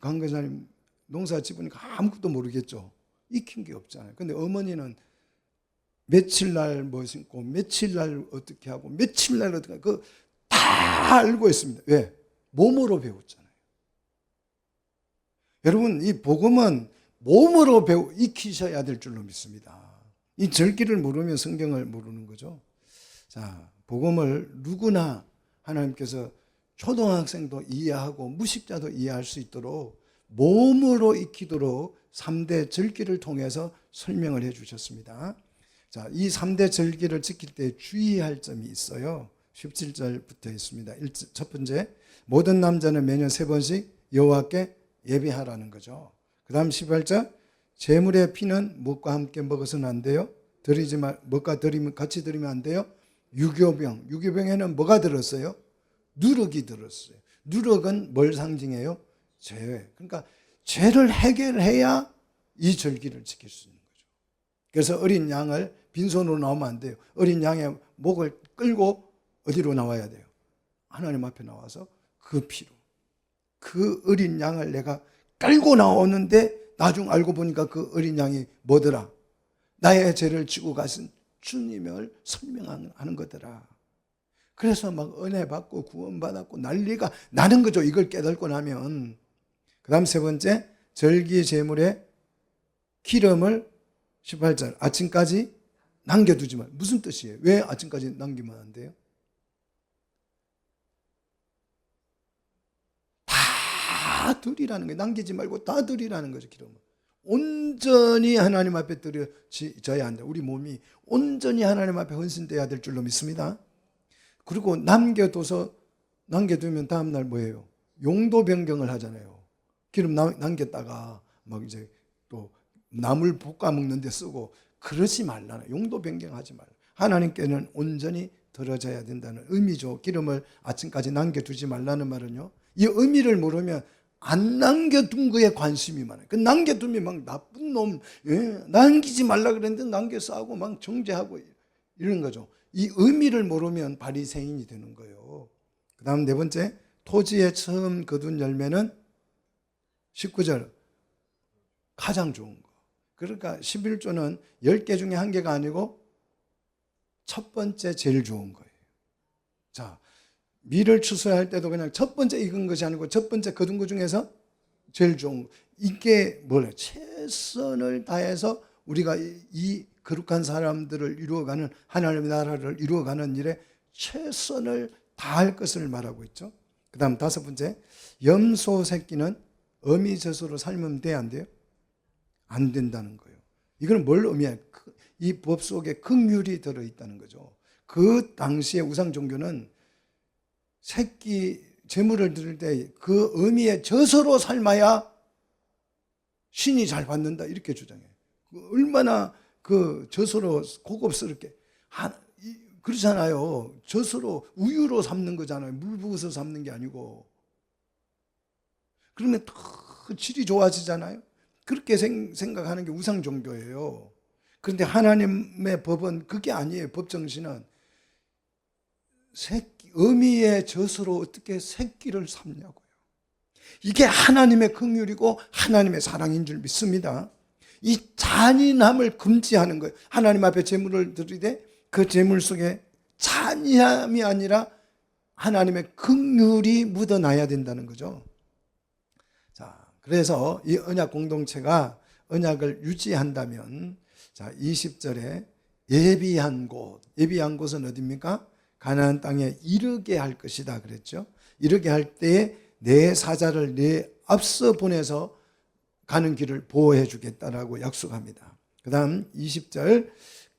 강 권사님 농사 지으니까 아무것도 모르겠죠. 익힌 게 없잖아요. 근데 어머니는 며칠 날 뭐 심고 며칠 날 어떻게 하고 며칠 날 어떻게 하고 그 다 알고 있습니다. 왜? 몸으로 배웠잖아요. 여러분, 이 복음은 몸으로 익히셔야 될 줄로 믿습니다. 이 절기를 모르면 성경을 모르는 거죠. 자, 복음을 누구나 하나님께서 초등학생도 이해하고 무식자도 이해할 수 있도록 몸으로 익히도록 3대 절기를 통해서 설명을 해 주셨습니다. 자, 이 3대 절기를 지킬 때 주의할 점이 있어요. 17절 붙어 있습니다. 첫 번째, 모든 남자는 매년 3번씩 여호와께 예배하라는 거죠. 그 다음 18절, 제물의 피는 무엇과 함께 먹어서는 안 돼요? 무엇과 같이 드리면 안 돼요? 유교병에는 뭐가 들었어요? 누룩이 들었어요. 누룩은 뭘 상징해요? 죄. 그러니까 죄를 해결해야 이 절기를 지킬 수 있는 거죠. 그래서 어린 양을 빈손으로 나오면 안 돼요. 어린 양의 목을 끌고 어디로 나와야 돼요? 하나님 앞에 나와서 그 피로. 그 어린 양을 내가 끌고 나오는데 나중 알고 보니까 그 어린 양이 뭐더라? 나의 죄를 지고 가신 주님을 설명하는 거더라. 그래서 막 은혜 받고 구원받았고 난리가 나는 거죠. 이걸 깨닫고 나면. 그 다음 세 번째, 절기 제물의 기름을 18절 아침까지 남겨두지 말. 무슨 뜻이에요? 왜 아침까지 남기면 안 돼요? 다 드리라는 거예요. 남기지 말고 다 드리라는 거죠. 기름을 온전히 하나님 앞에 드려져야 한다. 우리 몸이 온전히 하나님 앞에 헌신돼야 될 줄로 믿습니다. 그리고 남겨두면 다음날 뭐예요? 용도 변경을 하잖아요. 기름 남겼다가 막 이제 또 나물 볶아 먹는데 쓰고 그러지 말라는, 용도 변경하지 말라. 하나님께는 온전히 드려져야 된다는 의미죠. 기름을 아침까지 남겨두지 말라는 말은요, 이 의미를 모르면 안 남겨둔 거에 관심이 많아요. 그 남겨두면 막 나쁜 놈, 남기지 말라 그랬는데 남겨서 하고 막 정죄하고 이런 거죠. 이 의미를 모르면 바리새인이 되는 거예요. 그 다음 네 번째, 토지에 처음 거둔 열매는 19절 가장 좋은 거. 그러니까 11조는 10개 중에 한 개가 아니고 첫 번째 제일 좋은 거예요. 자, 밀을 추수할 때도 그냥 첫 번째 익은 것이 아니고 첫 번째 거둔 것 중에서 제일 좋은 거. 이게 뭐래? 최선을 다해서 우리가 이 거룩한 사람들을 이루어가는, 하나님의 나라를 이루어가는 일에 최선을 다할 것을 말하고 있죠. 그 다음 다섯 번째, 염소 새끼는 어미 젖으로 삶으면 돼, 안 돼요? 안 된다는 거예요. 이건 뭘 의미해요? 이 법 속에 긍휼이 들어있다는 거죠. 그 당시의 우상 종교는 새끼 제물을 드릴 때 그 어미의 젖으로 삶아야 신이 잘 받는다, 이렇게 주장해요. 얼마나 그 젖으로 고급스럽게 그렇잖아요. 젖으로 우유로 삶는 거잖아요. 물 부어서 삶는 게 아니고. 그러면 더 질이 좋아지잖아요. 그렇게 생각하는 게 우상 종교예요. 그런데 하나님의 법은 그게 아니에요. 법 정신은 어미의 젖으로 어떻게 새끼를 삶냐고요. 이게 하나님의 긍휼이고 하나님의 사랑인 줄 믿습니다. 이 잔인함을 금지하는 거예요. 하나님 앞에 제물을 드리되 그 제물 속에 잔인함이 아니라 하나님의 긍휼이 묻어나야 된다는 거죠. 자, 그래서 이 언약 공동체가 언약을 유지한다면, 자, 20절에 예비한 곳은 어디입니까? 가나안 땅에 이르게 할 것이다 그랬죠. 이르게 할 때에 내 사자를 내 앞서 보내서 가는 길을 보호해 주겠다라고 약속합니다. 그 다음 20절,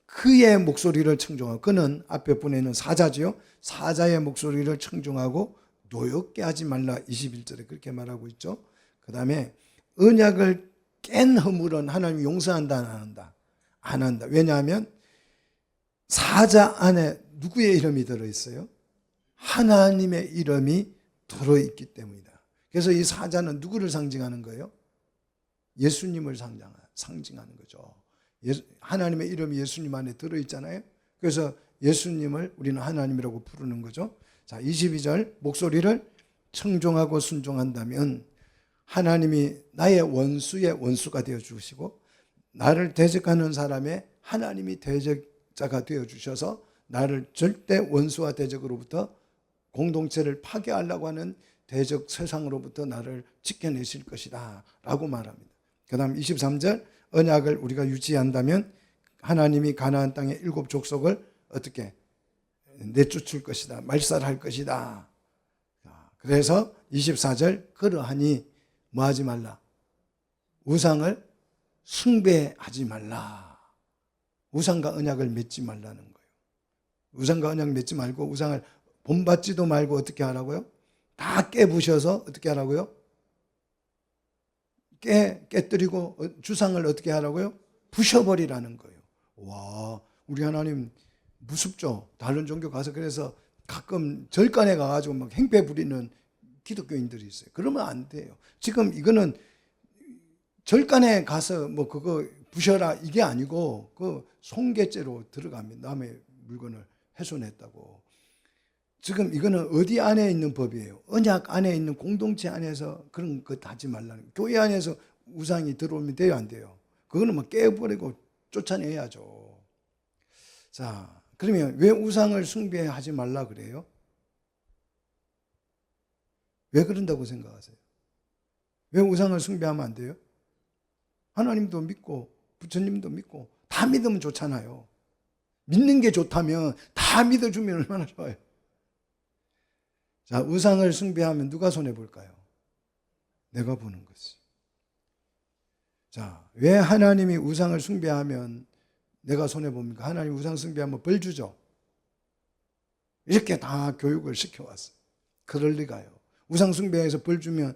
그의 목소리를 청종하고, 그는 앞에 보내는 사자지요. 사자의 목소리를 청종하고 노엽게 하지 말라. 21절에 그렇게 말하고 있죠. 그 다음에 언약을 깬 허물은 하나님이 용서한다, 안 한다? 안 한다. 왜냐하면 사자 안에 누구의 이름이 들어있어요? 하나님의 이름이 들어있기 때문이다. 그래서 이 사자는 누구를 상징하는 거예요? 예수님을 상징하는 거죠. 하나님의 이름이 예수님 안에 들어있잖아요. 그래서 예수님을 우리는 하나님이라고 부르는 거죠. 자, 22절, 목소리를 청종하고 순종한다면 하나님이 나의 원수의 원수가 되어주시고 나를 대적하는 사람의 하나님이 대적자가 되어주셔서 나를 절대 원수와 대적으로부터 공동체를 파괴하려고 하는 대적 세상으로부터 나를 지켜내실 것이다 라고 말합니다. 그 다음 23절, 언약을 우리가 유지한다면 하나님이 가나안 땅의 7 족속을 어떻게 내쫓을 것이다, 말살할 것이다. 그래서 24절, 그러하니 뭐 하지 말라? 우상을 숭배하지 말라. 우상과 언약을 맺지 말라는 거예요. 우상과 언약 맺지 말고 우상을 본받지도 말고 어떻게 하라고요? 다 깨부셔서 어떻게 하라고요? 깨뜨리고 주상을 어떻게 하라고요? 부셔버리라는 거예요. 와, 우리 하나님 무섭죠? 다른 종교 가서 그래서 가끔 절간에 가가지고 막 행패 부리는 기독교인들이 있어요. 그러면 안 돼요. 지금 이거는 절간에 가서 뭐 그거 부셔라 이게 아니고 그 송괴죄로 들어갑니다. 남의 물건을 훼손했다고. 지금 이거는 어디 안에 있는 법이에요? 언약 안에 있는 공동체 안에서 그런 것 하지 말라는. 교회 안에서 우상이 들어오면 돼요, 안 돼요? 그거는 뭐 깨버리고 쫓아내야죠. 자, 그러면 왜 우상을 숭배하지 말라 그래요? 왜 그런다고 생각하세요? 왜 우상을 숭배하면 안 돼요? 하나님도 믿고 부처님도 믿고 다 믿으면 좋잖아요. 믿는 게 좋다면 다 믿어주면 얼마나 좋아요. 자, 우상을 숭배하면 누가 손해볼까요? 내가 보는 것이. 자, 왜 하나님이 우상을 숭배하면 내가 손해봅니까? 하나님 우상 숭배하면 벌 주죠. 이렇게 다 교육을 시켜왔어요. 그럴 리가요. 우상 숭배해서 벌 주면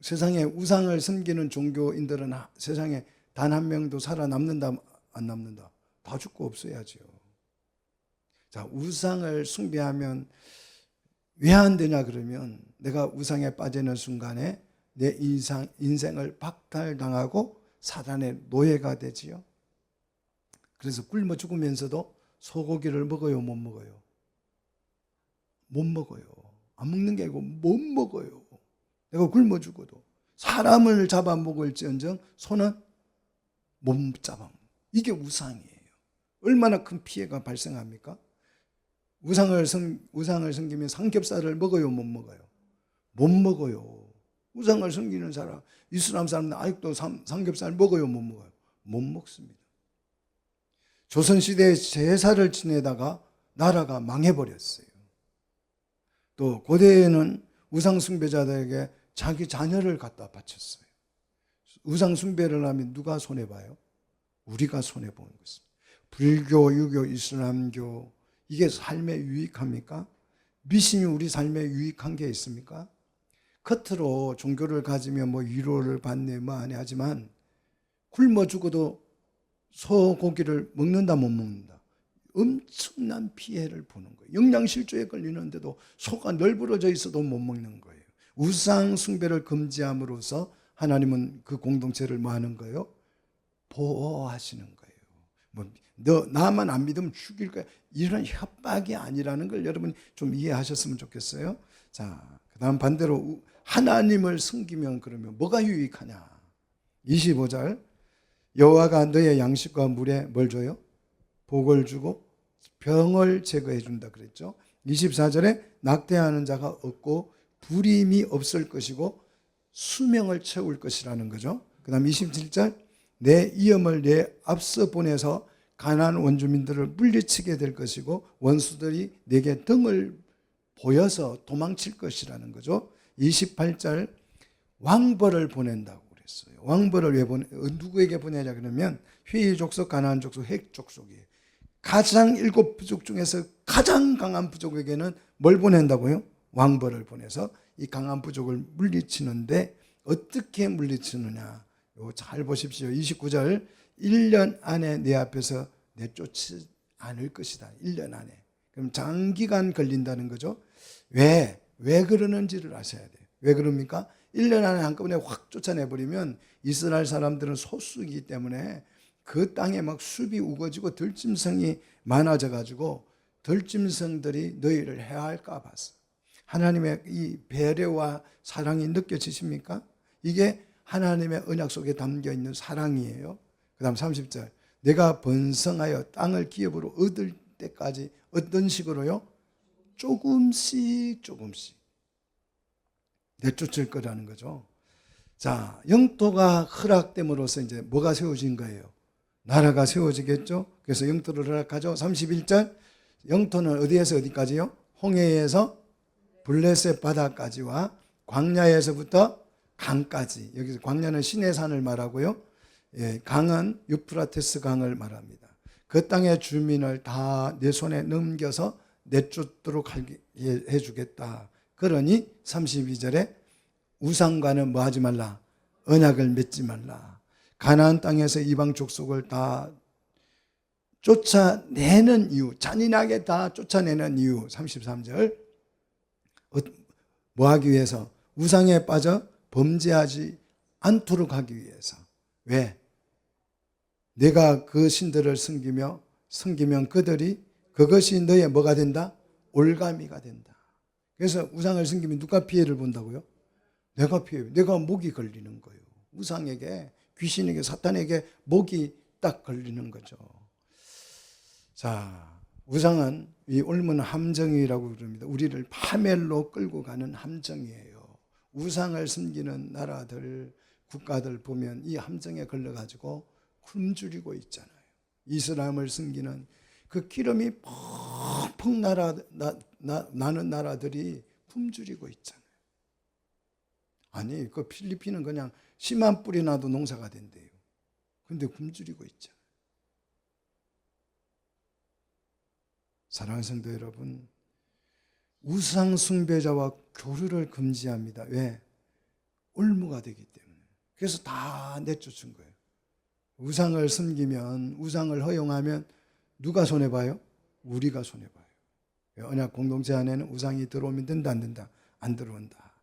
세상에 우상을 섬기는 종교인들은 세상에 단 한 명도 살아남는다, 안 남는다? 다 죽고 없어야죠. 자, 우상을 숭배하면 왜 안 되냐 그러면 내가 우상에 빠지는 순간에 내 인생을 박탈당하고 사단의 노예가 되지요. 그래서 굶어 죽으면서도 소고기를 먹어요, 못 먹어요? 못 먹어요. 안 먹는 게 아니고 못 먹어요. 내가 굶어 죽어도. 사람을 잡아먹을지언정 손은 못 잡아. 이게 우상이에요. 얼마나 큰 피해가 발생합니까? 우상을 섬기면 삼겹살을 먹어요, 못 먹어요? 못 먹어요. 우상을 섬기는 사람, 이슬람 사람들 아직도 삼겹살 먹어요, 못 먹어요? 못 먹습니다. 조선시대에 제사를 지내다가 나라가 망해버렸어요. 또 고대에는 우상 숭배자들에게 자기 자녀를 갖다 바쳤어요. 우상 숭배를 하면 누가 손해봐요? 우리가 손해보는 것입니다. 불교, 유교, 이슬람교 이게 삶에 유익합니까? 미신이 우리 삶에 유익한 게 있습니까? 겉으로 종교를 가지면 뭐 위로를 받네 뭐 하네 하지만 굶어 죽어도 소고기를 먹는다 못 먹는다? 엄청난 피해를 보는 거예요. 영양실조에 걸리는데도 소가 널브러져 있어도 못 먹는 거예요. 우상 숭배를 금지함으로써 하나님은 그 공동체를 뭐 하는 거예요? 보호하시는 거예요. 뭐 너 나만 안 믿으면 죽일 거야. 이런 협박이 아니라는 걸 여러분이 좀 이해하셨으면 좋겠어요. 자, 그다음 반대로 하나님을 섬기면 그러면 뭐가 유익하냐? 25절 여호와가 너의 양식과 물에 뭘 줘요? 복을 주고 병을 제거해 준다 그랬죠. 24절에 낙태하는 자가 없고 불임이 없을 것이고 수명을 채울 것이라는 거죠. 그 다음 27절 내 이엄을 내 앞서 보내서 가나안 원주민들을 물리치게 될 것이고 원수들이 내게 등을 보여서 도망칠 것이라는 거죠. 28절 왕벌을 보낸다고 그랬어요. 왕벌을 왜 누구에게 보내냐 그러면 휘 족속, 가나안 족속, 헷 족속이에요. 가장 7 부족 중에서 가장 강한 부족에게는 뭘 보낸다고요? 왕벌을 보내서 이 강한 부족을 물리치는데 어떻게 물리치느냐? 잘 보십시오. 29절 1년 안에 내 앞에서 내쫓지 않을 것이다. 1년 안에. 그럼 장기간 걸린다는 거죠. 왜 그러는지를 아셔야 돼요. 왜 그럽니까? 1년 안에 한꺼번에 확 쫓아내버리면 이스라엘 사람들은 소수이기 때문에 그 땅에 막 숲이 우거지고 들짐승이 많아져가지고 들짐승들이 너희를 해할까 봤어. 하나님의 이 배려와 사랑이 느껴지십니까? 이게 하나님의 언약 속에 담겨있는 사랑이에요. 그 다음 30절 내가 번성하여 땅을 기업으로 얻을 때까지 어떤 식으로요? 조금씩 내쫓을 거라는 거죠. 자, 영토가 허락됨으로써 이제 뭐가 세워진 거예요? 나라가 세워지겠죠. 그래서 영토를 허락하죠. 31절, 영토는 어디에서 어디까지요? 홍해에서 블레셋 바다까지와 광야에서부터 강까지. 여기서 광야는 시내산을 말하고요. 예, 강은 유프라테스 강을 말합니다. 그 땅의 주민을 다 내 손에 넘겨서 내쫓도록 해주겠다. 그러니 32절에 우상과는 뭐 하지 말라? 언약을 맺지 말라. 가나안 땅에서 이방 족속을 다 쫓아내는 이유, 잔인하게 다 쫓아내는 이유. 33절, 뭐 하기 위해서? 우상에 빠져 범죄하지 않도록 하기 위해서. 왜? 내가 그 신들을 섬기면 그들이 그것이 너의 뭐가 된다? 올가미가 된다. 그래서 우상을 섬기면 누가 피해를 본다고요? 내가 피해요. 내가 목이 걸리는 거예요. 우상에게, 귀신에게, 사탄에게 목이 딱 걸리는 거죠. 자, 우상은 이 옮은 함정이라고 부릅니다. 우리를 파멸로 끌고 가는 함정이에요. 우상을 섬기는 나라들, 국가들 보면 이 함정에 걸려가지고 굶주리고 있잖아요. 이슬람을 섬기는 그 기름이 펑펑 나는 나라들이 굶주리고 있잖아요. 아니, 그 필리핀은 그냥 씨만 뿌리 놔도 농사가 된대요. 근데 굶주리고 있잖아요. 사랑하는 성도 여러분, 우상 숭배자와 교류를 금지합니다. 왜? 올무가 되기 때문에. 그래서 다 내쫓은 거예요. 우상을 섬기면, 우상을 허용하면 누가 손해봐요? 우리가 손해봐요. 언약 공동체 안에는 우상이 들어오면 된다, 안 된다? 안 들어온다.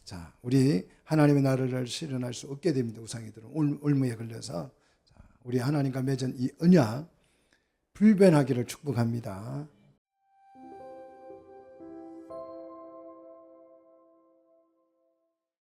자, 우리 하나님의 나라를 실현할 수 없게 됩니다. 우상이 들어오면 올무에 걸려서. 자, 우리 하나님과 맺은 이 언약 불변하기를 축복합니다.